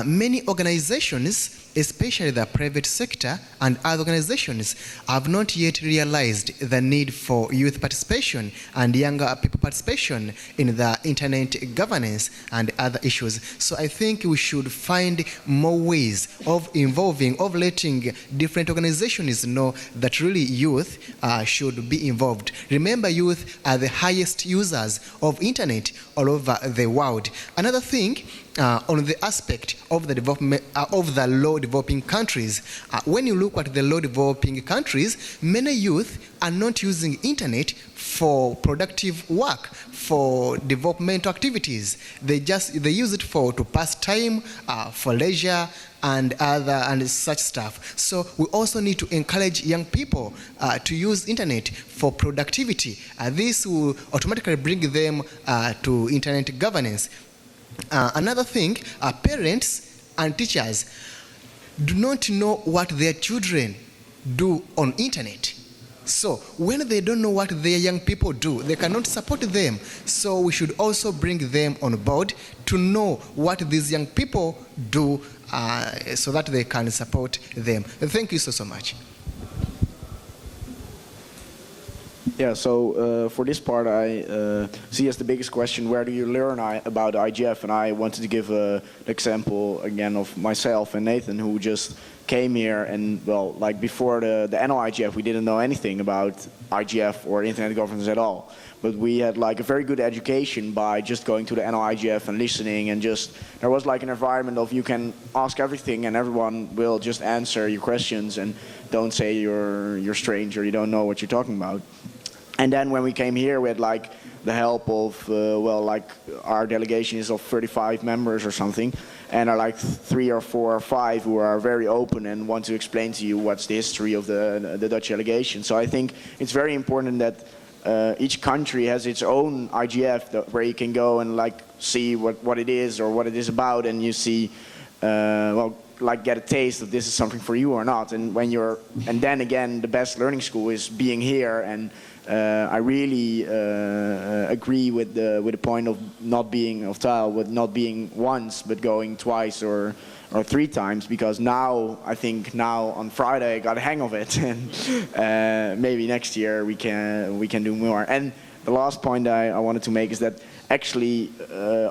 Many organizations, especially the private sector and other organizations, have not yet realized the need for youth participation and younger people participation in the internet governance and other issues. So I think we should find more ways of involving, of letting different organizations know that really youth should be involved. Remember, youth are the highest users of internet all over the world. Another thing, on the aspect of the development of the low developing countries, when you look at the low developing countries, many youth are not using internet for productive work, for developmental activities. They use it to pass time, for leisure and such stuff. So we also need to encourage young people to use internet for productivity. This will automatically bring them to internet governance. Another thing, parents and teachers do not know what their children do on internet. So when they don't know what their young people do, they cannot support them. So we should also bring them on board to know what these young people do so that they can support them. Thank you so much. Yeah, so for this part, I see as the biggest question, where do you learn about IGF? And I wanted to give an example again of myself and Nathan, who just came here, and well, like before the NL IGF, we didn't know anything about IGF or internet governance at all. But we had like a very good education by just going to the NL IGF and listening, and just there was like an environment of you can ask everything and everyone will just answer your questions and don't say you're strange or you don't know what you're talking about. And then when we came here, we had like the help of, well, like our delegation is of 35 members or something, and are like 3 or 4 or 5 who are very open and want to explain to you what's the history of the Dutch delegation. So I think it's very important that each country has its own IGF where you can go and like see what it is or what it is about, and you see, well, like get a taste of this is something for you or not. And when and then again, the best learning school is being here. And I really agree with the point of not being not being once, but going twice or 3 times, because now I think on Friday I got a hang of it, and maybe next year we can do more. And the last point I wanted to make is that actually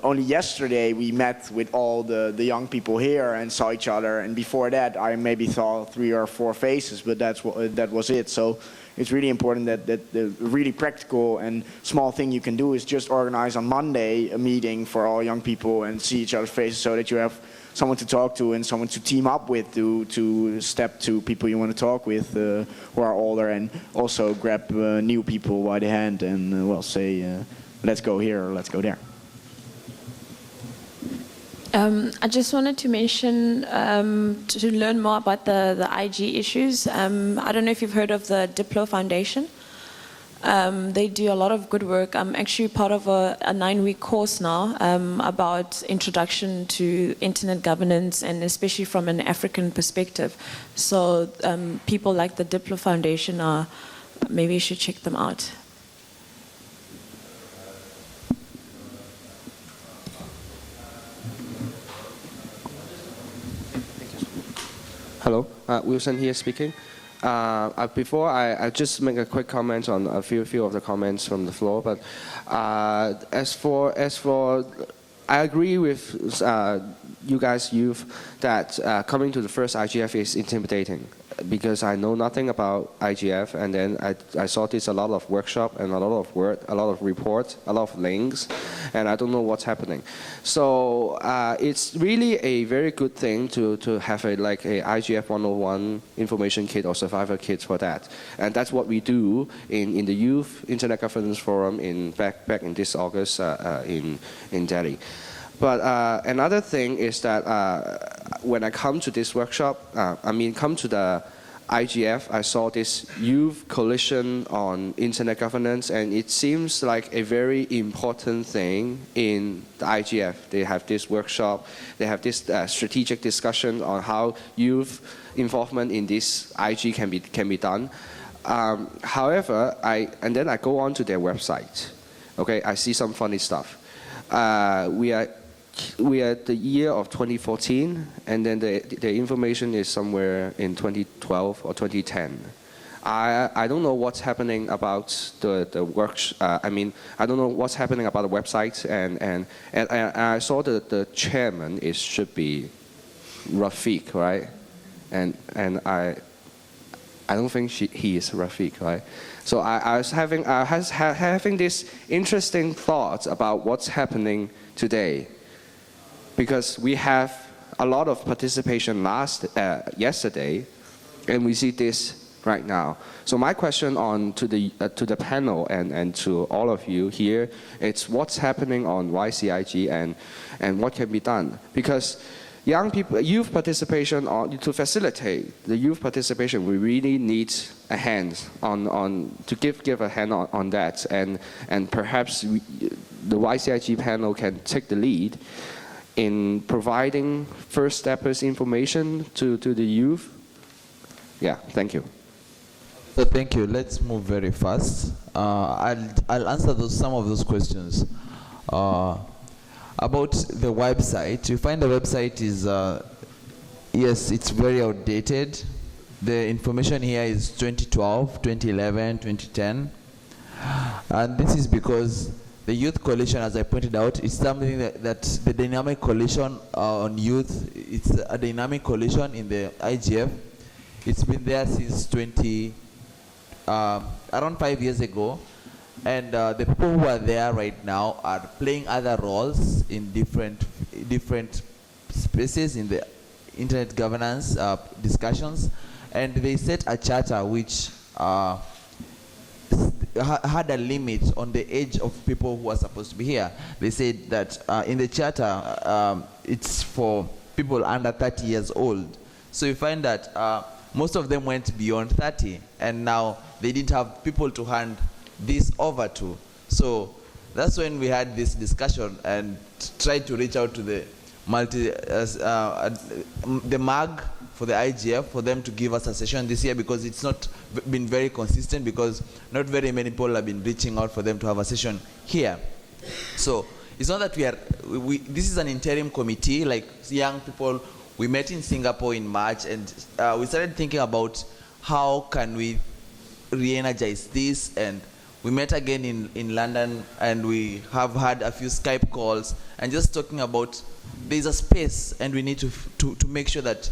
only yesterday we met with all the young people here and saw each other, and before that I maybe saw 3 or 4 faces, but that was it. So it's really important that the really practical and small thing you can do is just organize on Monday a meeting for all young people and see each other's faces, so that you have someone to talk to and someone to team up with to step to people you want to talk with who are older, and also grab new people by the hand and well say let's go here or let's go there. I just wanted to mention to learn more about the IG issues. I don't know if you've heard of the Diplo Foundation. They do a lot of good work. I'm actually part of a 9-week course now about introduction to internet governance, and especially from an African perspective. So people like the Diplo Foundation maybe you should check them out. Hello, Wilson here speaking. Before I just make a quick comment on a few of the comments from the floor. But as for I agree with you guys, youth, that coming to the first IGF is intimidating. because I know nothing about IGF, and then I saw this a lot of workshop and a lot of work, a lot of reports, a lot of links, and I don't know what's happening. So it's really a very good thing to have a IGF 101 information kit or survivor kit for that, and that's what we do in the Youth Internet Governance Forum back in this August in Delhi. But another thing is that when I come to this workshop, come to the IGF, I saw this Youth Coalition on Internet Governance, and it seems like a very important thing in the IGF. They have this workshop, they have this strategic discussion on how youth involvement in this IG can be done. However, then I go on to their website. Okay, I see some funny stuff. We are the year of 2014, and then the information is somewhere in 2012 or 2010. I don't know what's happening about the work. I don't know what's happening about the website, and I saw the chairman should be Rafiq, right? And I don't think he is Rafiq, right? So I was having this interesting thought about what's happening today, because we have a lot of participation yesterday, and we see this right now. So my question to the panel and to all of you here, it's what's happening on YCIG and what can be done, because young people, youth participation, to facilitate the youth participation, we really need a hand to give a hand on that, and perhaps the YCIG panel can take the lead in providing first steppers information to the youth. Yeah, thank you. So thank you. Let's move very fast. I'll answer some of those questions. About the website, you find the website is, yes, it's very outdated. The information here is 2012, 2011, 2010. And this is because the Youth Coalition, as I pointed out, is something that the Dynamic Coalition on youth, it's a dynamic coalition in the IGF. It's been there since around 5 years ago. And the people who are there right now are playing other roles in different spaces in the internet governance discussions. And they set a charter which had a limit on the age of people who are supposed to be here. They said that in the charter, it's for people under 30 years old. So you find that most of them went beyond 30, and now they didn't have people to hand this over to. So that's when we had this discussion and tried to reach out to the MAG for the IGF for them to give us a session this year, because it's not been very consistent, because not very many people have been reaching out for them to have a session here. So it's not that this is an interim committee, like young people. We met in Singapore in March, and we started thinking about how can we re-energize this, and we met again in London, and we have had a few Skype calls and just talking about there's a space, and we need to make sure that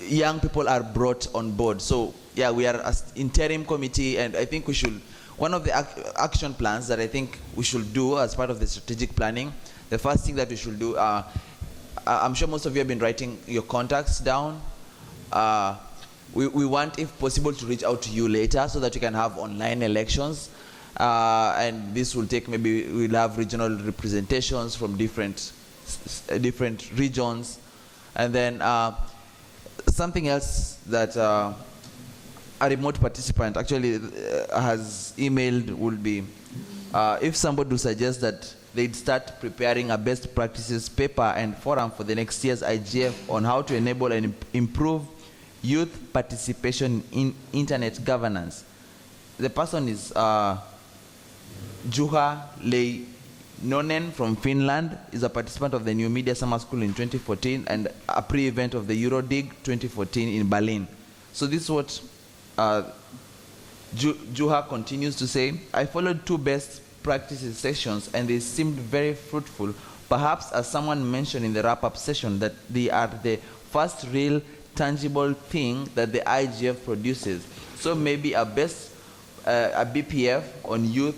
young people are brought on board. So yeah, we are an interim committee, and I think we should, one of the action plans that I think we should do as part of the strategic planning, the first thing that we should do, I'm sure most of you have been writing your contacts down. We want, if possible, to reach out to you later so that you can have online elections. And this will take, maybe we'll have regional representations from different regions. And then something else that a remote participant actually has emailed would be, if somebody would suggest that they'd start preparing a best practices paper and forum for the next year's IGF on how to enable and improve youth participation in internet governance. The person is Juha Leinonen from Finland, is a participant of the New Media Summer School in 2014 and a pre-event of the Eurodig 2014 in Berlin. So this is what Juha continues to say. I followed 2 best practices sessions and they seemed very fruitful. Perhaps, as someone mentioned in the wrap-up session, that they are the first real tangible thing that the IGF produces. So maybe a BPF on youth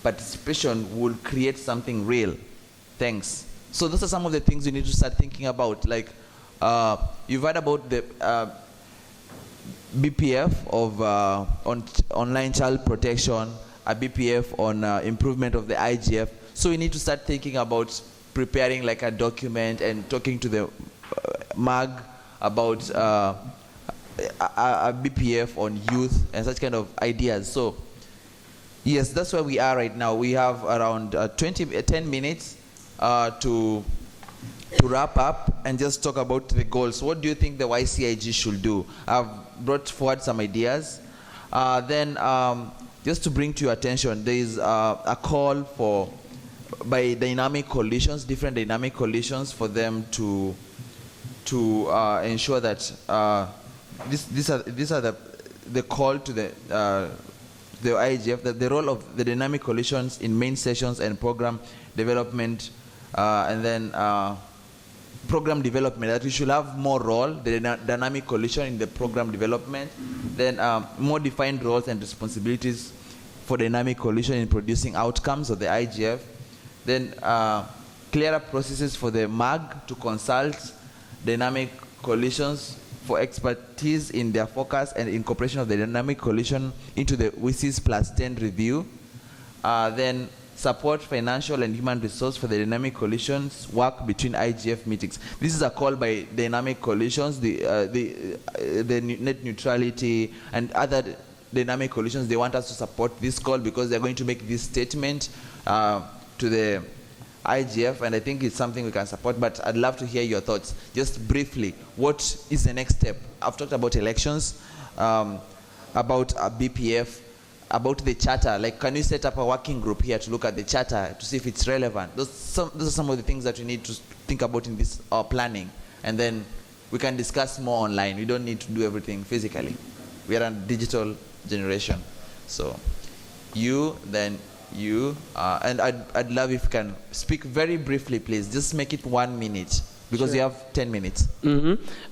participation will create something real. Thanks. So those are some of the things you need to start thinking about. Like, you've heard about the BPF of on online child protection, a BPF on improvement of the IGF. So we need to start thinking about preparing like a document and talking to the MAG about a BPF on youth and such kind of ideas. So yes, that's where we are right now. We have around 10 minutes to wrap up and just talk about the goals. What do you think the YCIG should do? I've brought forward some ideas. Then just to bring to your attention, there is a call by dynamic coalitions, different dynamic coalitions, for them to ensure that these are the call to the IGF, the role of the dynamic coalitions in main sessions and program development, and then program development, that we should have more role, the dynamic coalition in the program development, then more defined roles and responsibilities for dynamic coalition in producing outcomes of the IGF, then clearer processes for the MAG to consult dynamic coalitions for expertise in their focus and incorporation of the dynamic coalition into the WCIS +10 review, then support financial and human resource for the dynamic coalitions work between IGF meetings. This is a call by dynamic coalitions, the net neutrality and other dynamic coalitions. They want us to support this call because they're going to make this statement to the IGF, and I think it's something we can support, but I'd love to hear your thoughts. Just briefly, what is the next step? I've talked about elections, about a BPF, about the charter. Like, can you set up a working group here to look at the charter to see if it's relevant? Those are some of the things that we need to think about in this planning, and then we can discuss more online. We don't need to do everything physically. We are a digital generation. So you, then you, and I'd love if you can speak very briefly, please. Just make it 1 minute, because Sure. you have 10 minutes.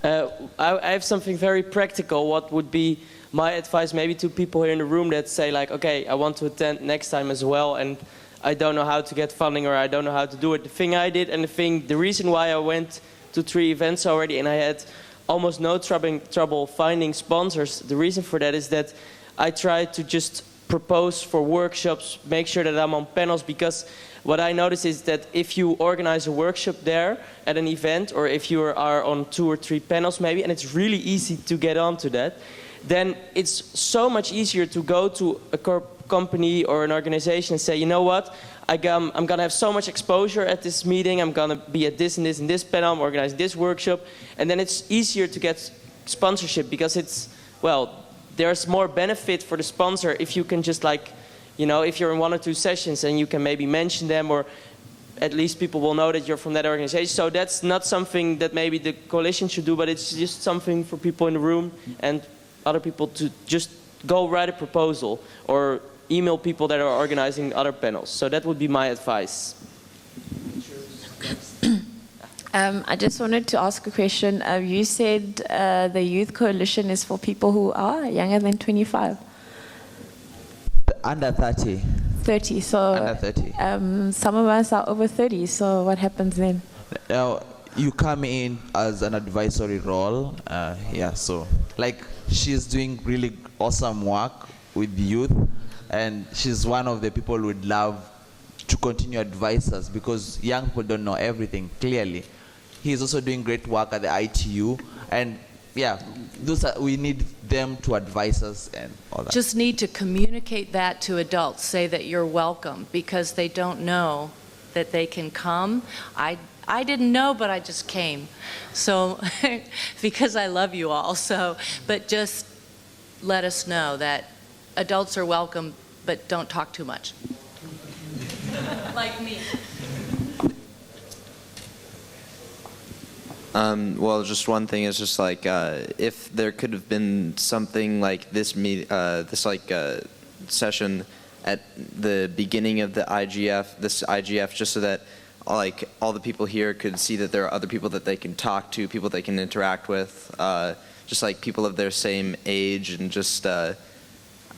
I have something very practical. What would be my advice maybe to people here in the room that say like, okay, I want to attend next time as well, and I don't know how to get funding, or I don't know how to do it. The thing I did, and the reason why I went to 3 events already and I had almost no trouble finding sponsors, the reason for that is that I tried to just propose for workshops, make sure that I'm on panels, because what I noticed is that if you organize a workshop there at an event, or if you are on 2 or 3 panels maybe, and it's really easy to get onto that, then it's so much easier to go to a company or an organization and say, you know what, I'm going to have so much exposure at this meeting, I'm going to be at this and this and this panel, I'm organizing this workshop, and then it's easier to get sponsorship, because it's, well, there's more benefit for the sponsor if you can just like, you know, if you're in 1 or 2 sessions and you can maybe mention them, or at least people will know that you're from that organization. So that's not something that maybe the coalition should do, but it's just something for people in the room and other people to just go write a proposal or email people that are organizing other panels. So that would be my advice. I just wanted to ask a question. You said the Youth Coalition is for people who are younger than 25. Under 30. 30, so Under 30. some of us are over 30, so what happens then? Now, you come in as an advisory role. Yeah, so like she's doing really awesome work with youth, and she's one of the people we'd love to continue advise us, because young people don't know everything, clearly. He's also doing great work at the ITU, and yeah, we need them to advise us and all that. Just need to communicate that to adults, say that you're welcome, because they don't know that they can come. I didn't know, but I just came. So, because I love you all, so, but just let us know that adults are welcome, but don't talk too much. Like me. Well, just one thing is just like if there could have been something like this session at the beginning of the IGF, just so that like all the people here could see that there are other people that they can talk to, people they can interact with, just like people of their same age, and just, I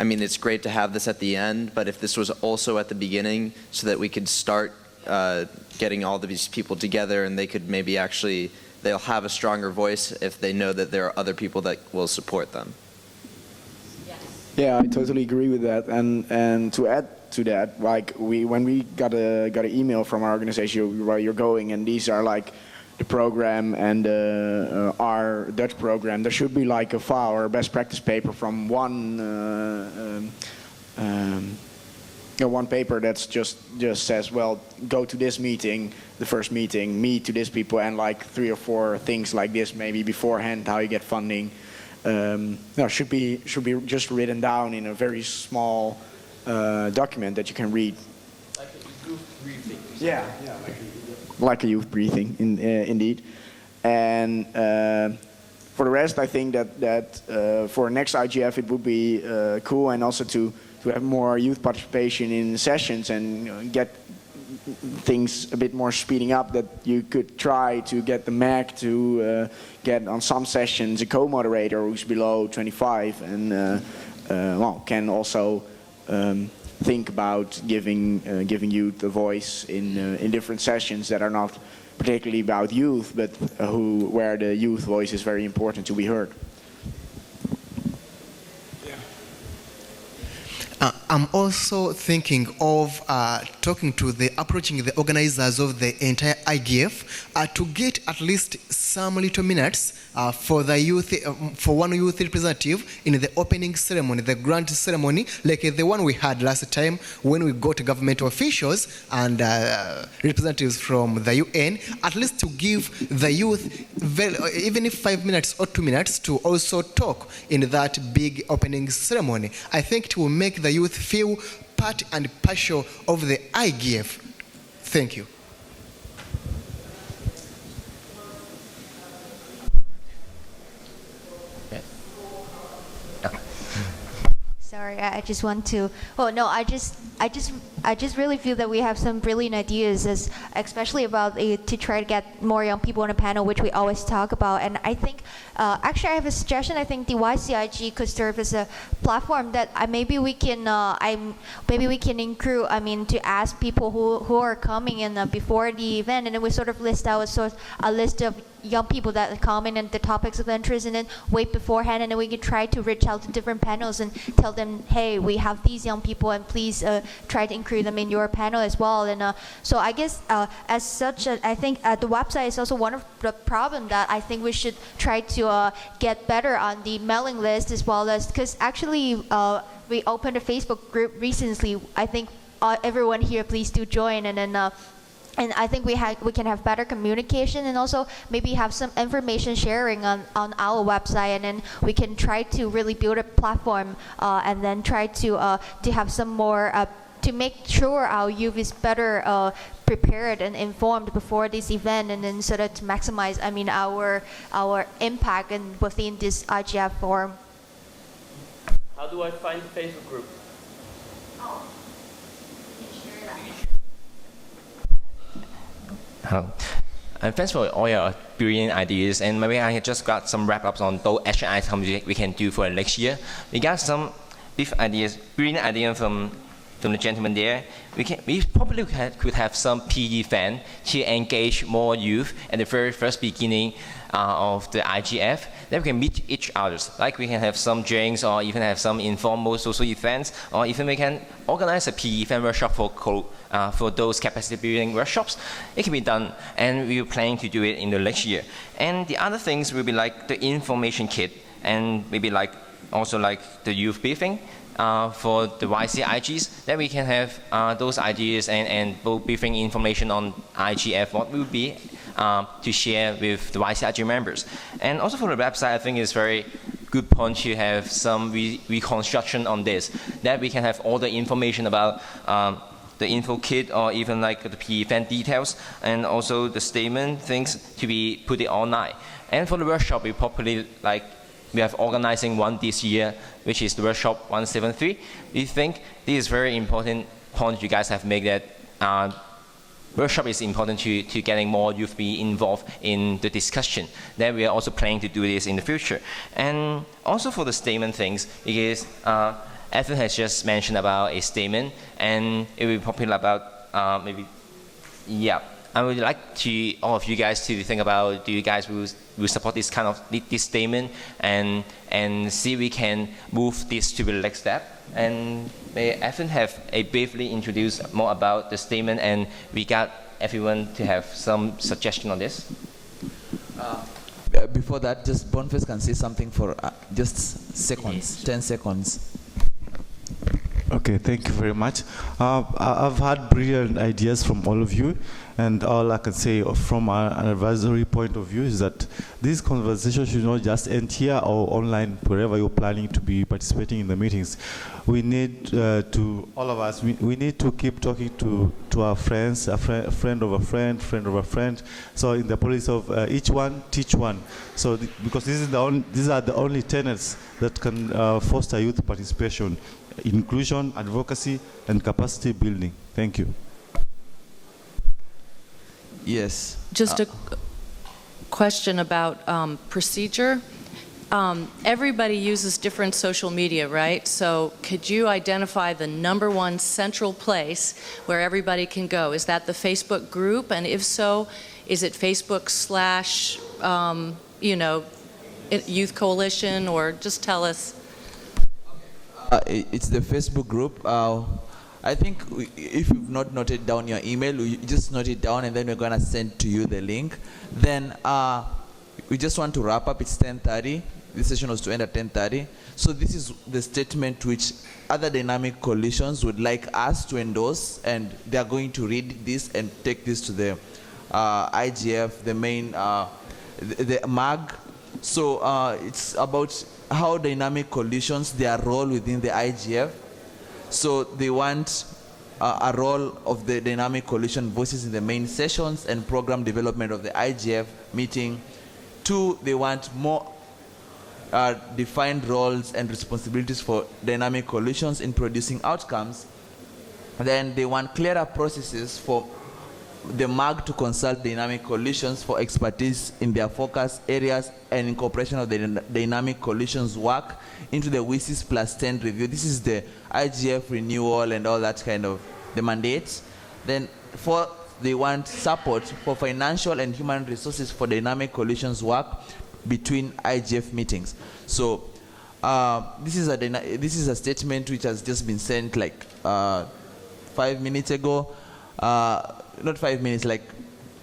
mean, it's great to have this at the end, but if this was also at the beginning so that we could start getting all of these people together, and they could maybe actually, they'll have a stronger voice if they know that there are other people that will support them. Yeah, I totally agree with that. And to add to that, like when we got an email from our organization where you're going, and these are like the program and our Dutch program, there should be like a file or a best practice paper from one paper that's just says, well, go to this meeting, the first meeting, meet to this people, and like 3 or 4 things like this maybe beforehand, how you get funding. No, should be just written down in a very small document that you can read. Like a youth briefing. Yeah, like a youth briefing, indeed. And for the rest, I think that for next IGF it would be cool, and also to have more youth participation in sessions, and get things a bit more speeding up, that you could try to get the MAC to get on some sessions a co-moderator who's below 25, and well, can also think about giving youth a voice in different sessions that are not particularly about youth, but where the youth voice is very important to be heard. I'm also thinking of approaching the organizers of the entire IGF to get at least some little minutes for the youth, for one youth representative in the opening ceremony, the grant ceremony, like the one we had last time when we got government officials and representatives from the UN, at least to give the youth, even if 5 minutes or 2 minutes, to also talk in that big opening ceremony. I think it will make the youth feel part and partial of the IGF. Thank you. Sorry, I just want to. Oh no, I just really feel that we have some brilliant ideas, especially about to try to get more young people on a panel, which we always talk about. And I think, actually, I have a suggestion. I think the YCIG could serve as a platform that maybe we can include. I mean, to ask people who are coming in before the event, and then we sort of list out a list of young people that come in and the topics of interest, and then wait beforehand, and then we can try to reach out to different panels and tell them, hey, we have these young people, and please try to include them in your panel as well. And so I guess as such, I think the website is also one of the problem that I think we should try to get better on the mailing list, as well as, because actually we opened a Facebook group recently. I think everyone here, please do join, and then and I think we can have better communication, and also maybe have some information sharing on our website, and then we can try to really build a platform, and then try to have some more to make sure our youth is better prepared and informed before this event, and then so that to maximize, I mean, our impact and within this IGF forum. How do I find the Facebook group? And thanks for all your brilliant ideas, and maybe I just got some wrap-ups on those action items we can do for next year. We got some brilliant ideas from the gentleman there. We probably could have some PE event to engage more youth at the very first beginning of the IGF. Then we can meet each other. Like we can have some drinks, or even have some informal social events, or even we can organize a PE event workshop for those capacity building workshops. It can be done, and we're planning to do it in the next year. And the other things will be like the information kit, and maybe also like the youth briefing for the YCIGs, that we can have those ideas and briefing information on IGF, what will be to share with the YCIG members. And also for the website, I think it's very good point to have some reconstruction on this, that we can have all the information about the info kit, or even like the PE event details, and also the statement things to be put it online. And for the workshop, we have organizing one this year, which is the workshop 173. We think this is very important point you guys have made, that workshop is important to getting more youth be involved in the discussion. Then we are also planning to do this in the future. And also for the statement things, because Ethan has just mentioned about a statement, and it will be popular about maybe, yeah. I would like to all of you guys to think about, do you guys will support this kind of this statement and see if we can move this to the next step. And may Ethan have a briefly introduce more about the statement, and we got everyone to have some suggestion on this. Before that, just Boniface can say something for just seconds, yes. 10 seconds. Okay, thank you very much. I've had brilliant ideas from all of you, and all I can say from an advisory point of view is that this conversation should not just end here or online, wherever you're planning to be participating in the meetings. We need to, all of us, we need to keep talking to our friends, friend of a friend, friend of a friend. So in the policy of each one, teach one. So because these are the only tenets that can foster youth participation. Inclusion, advocacy, and capacity building. Thank you. Yes. Just a question about procedure. Everybody uses different social media, right? So could you identify the #1 central place where everybody can go? Is that the Facebook group? And if so, is it Facebook / Youth Coalition, or just tell us? It's the Facebook group. I think if you've not noted down your email, you just note it down, and then we're going to send to you the link. Then we just want to wrap up. It's 10:30. This session was to end at 10:30. So this is the statement which other dynamic coalitions would like us to endorse, and they are going to read this and take this to the IGF, the main, the MAG. So it's about how dynamic coalitions, their role within the IGF. So they want a role of the dynamic coalition voices in the main sessions and program development of the IGF meeting. 2, they want more defined roles and responsibilities for dynamic coalitions in producing outcomes. Then they want clearer processes for the MAG to consult dynamic coalitions for expertise in their focus areas and incorporation of the dynamic coalitions work into the WISIS +10 review. This is the IGF renewal and all that kind of the mandates. Then 4, they want support for financial and human resources for dynamic coalitions work between IGF meetings. So this is a statement which has just been sent like 5 minutes ago. Not 5 minutes, like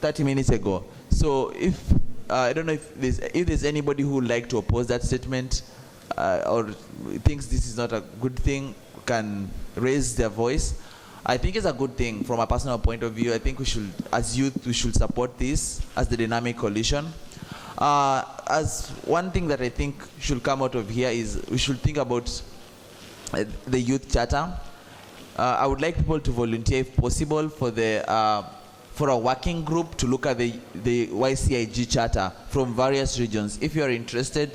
30 minutes ago. So if I don't know if there's anybody who would like to oppose that statement or thinks this is not a good thing, can raise their voice. I think it's a good thing from a personal point of view. I think we should, as youth, we should support this as the dynamic coalition. As one thing that I think should come out of here is we should think about the youth charter. I would like people to volunteer if possible for a working group to look at the YCIG charter from various regions. If you are interested,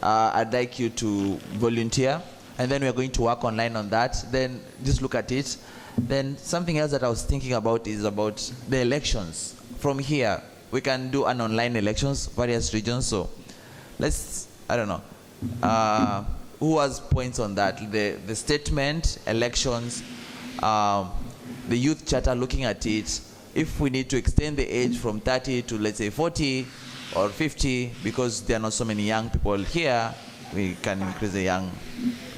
I'd like you to volunteer, and then we are going to work online on that. Then just look at it. Then something else that I was thinking about is about the elections. From here, we can do an online elections, various regions. So let's, I don't know, who has points on that? The statement, elections, the youth charter, looking at it, if we need to extend the age from 30 to, let's say, 40 or 50, because there are not so many young people here, we can increase the young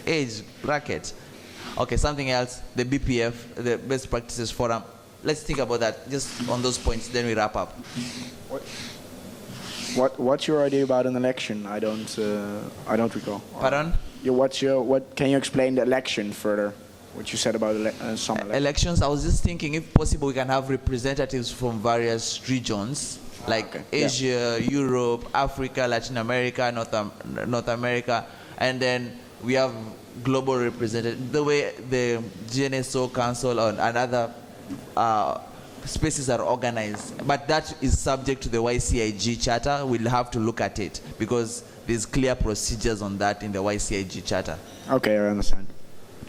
age bracket. Okay, something else, the BPF, the Best Practices Forum. Let's think about that, just on those points, then we wrap up. What's your idea about an election? I don't recall. Pardon? Can you explain the election further? What you said about some elections? I was just thinking, if possible, we can have representatives from various regions, like Asia, Europe, Africa, Latin America, North America, and then we have global representatives. The way the GNSO Council and other spaces are organized, but that is subject to the YCIG charter. We'll have to look at it because there's clear procedures on that in the YCIG charter. Okay, I understand.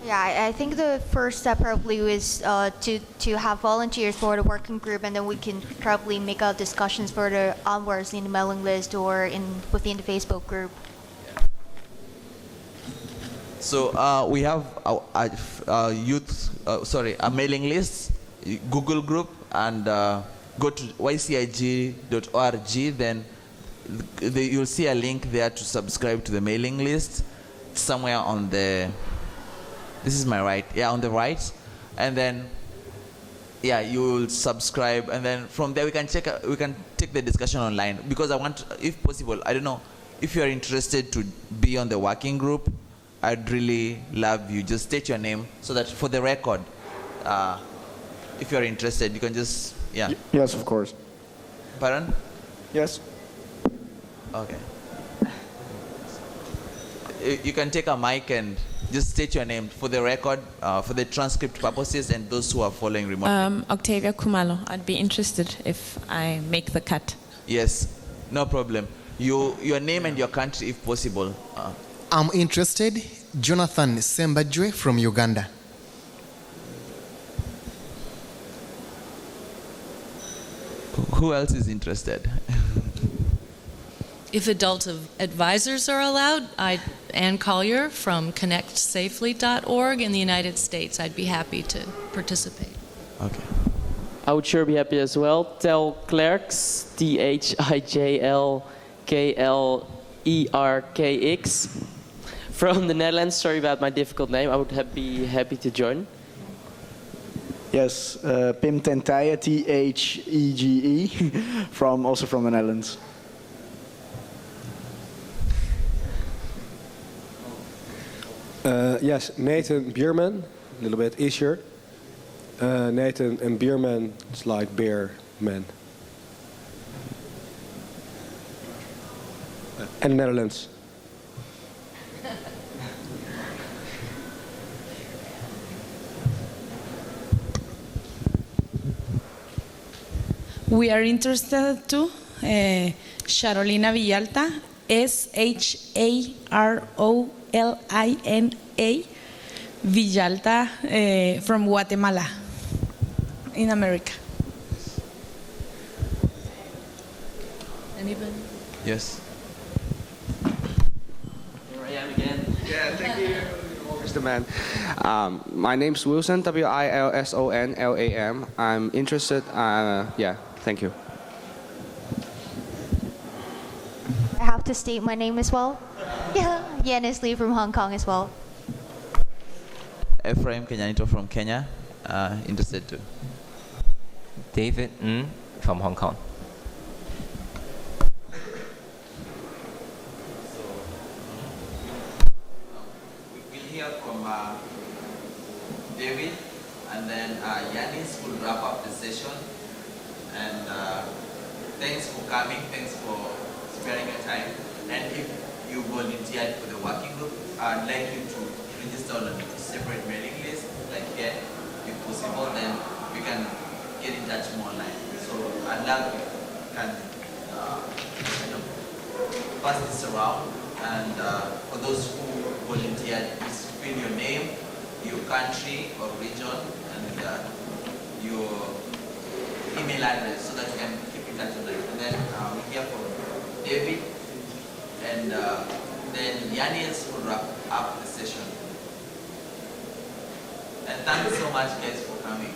Yeah, I think the first step probably was to have volunteers for the working group, and then we can probably make out discussions further onwards in the mailing list or within the Facebook group. So we have a mailing list, Google group, and go to ycig.org. Then you'll see a link there to subscribe to the mailing list somewhere on the. This is my right. Yeah, on the right, and then you will subscribe, and then from there we can take the discussion online, because I want, if possible, I don't know if you are interested to be on the working group. I'd really love you. Just state your name so that for the record, if you're interested, you can just, Yes, of course. Pardon? Yes. Okay. You can take a mic and just state your name for the record, for the transcript purposes, and those who are following remotely. Octavia Kumalo. I'd be interested if I make the cut. Yes, no problem. Your name and your country, if possible. I'm interested. Jonathan Sembajwe from Uganda. Who else is interested? If adult advisors are allowed, Ann Collier from connectsafely.org in the United States. I'd be happy to participate. Okay. I would sure be happy as well. Tel Klerks, THIJLKLERKX. From the Netherlands, sorry about my difficult name. I would be happy to join. Yes, Pim Tentije, THEGE, also from the Netherlands. Yes, Nathan Bierman, a little bit easier. Nathan and Bierman, it's like beer man. And Netherlands. We are interested too. Charolina Villalta, SHAROLINA, Villalta, from Guatemala, in America. Anybody? Yes. Here I am again. Yeah, thank you. Mr. Man. My name's Wilson, WILSONLAM. I'm interested, thank you. I have to state my name as well. Yeah, Yanis Lee from Hong Kong as well. Ephraim Kenyanito from Kenya, interested too. David from Hong Kong. We hear from David, and then Yanis will wrap up the session. And thanks for coming, thanks for sparing your time. And if you volunteered for the working group, I'd like you to register on a separate mailing list, like here, if possible, then we can get in touch more online. So I'd love you can pass this around, and for those who volunteered, please fill your name, your country or region, and your email address so that you can keep in touch online. And then we hear from David, and then Yanis will wrap up the session. And thank you so much, guys, for coming.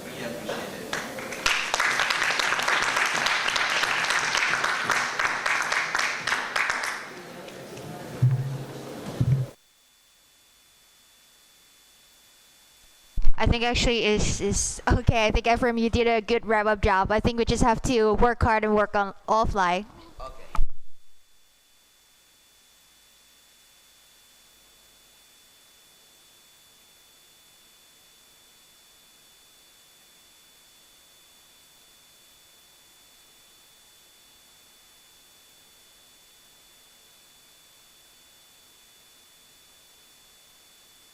Really appreciate it. I think actually is okay. I think Ephraim, you did a good wrap-up job. I think we just have to work hard and work on offline.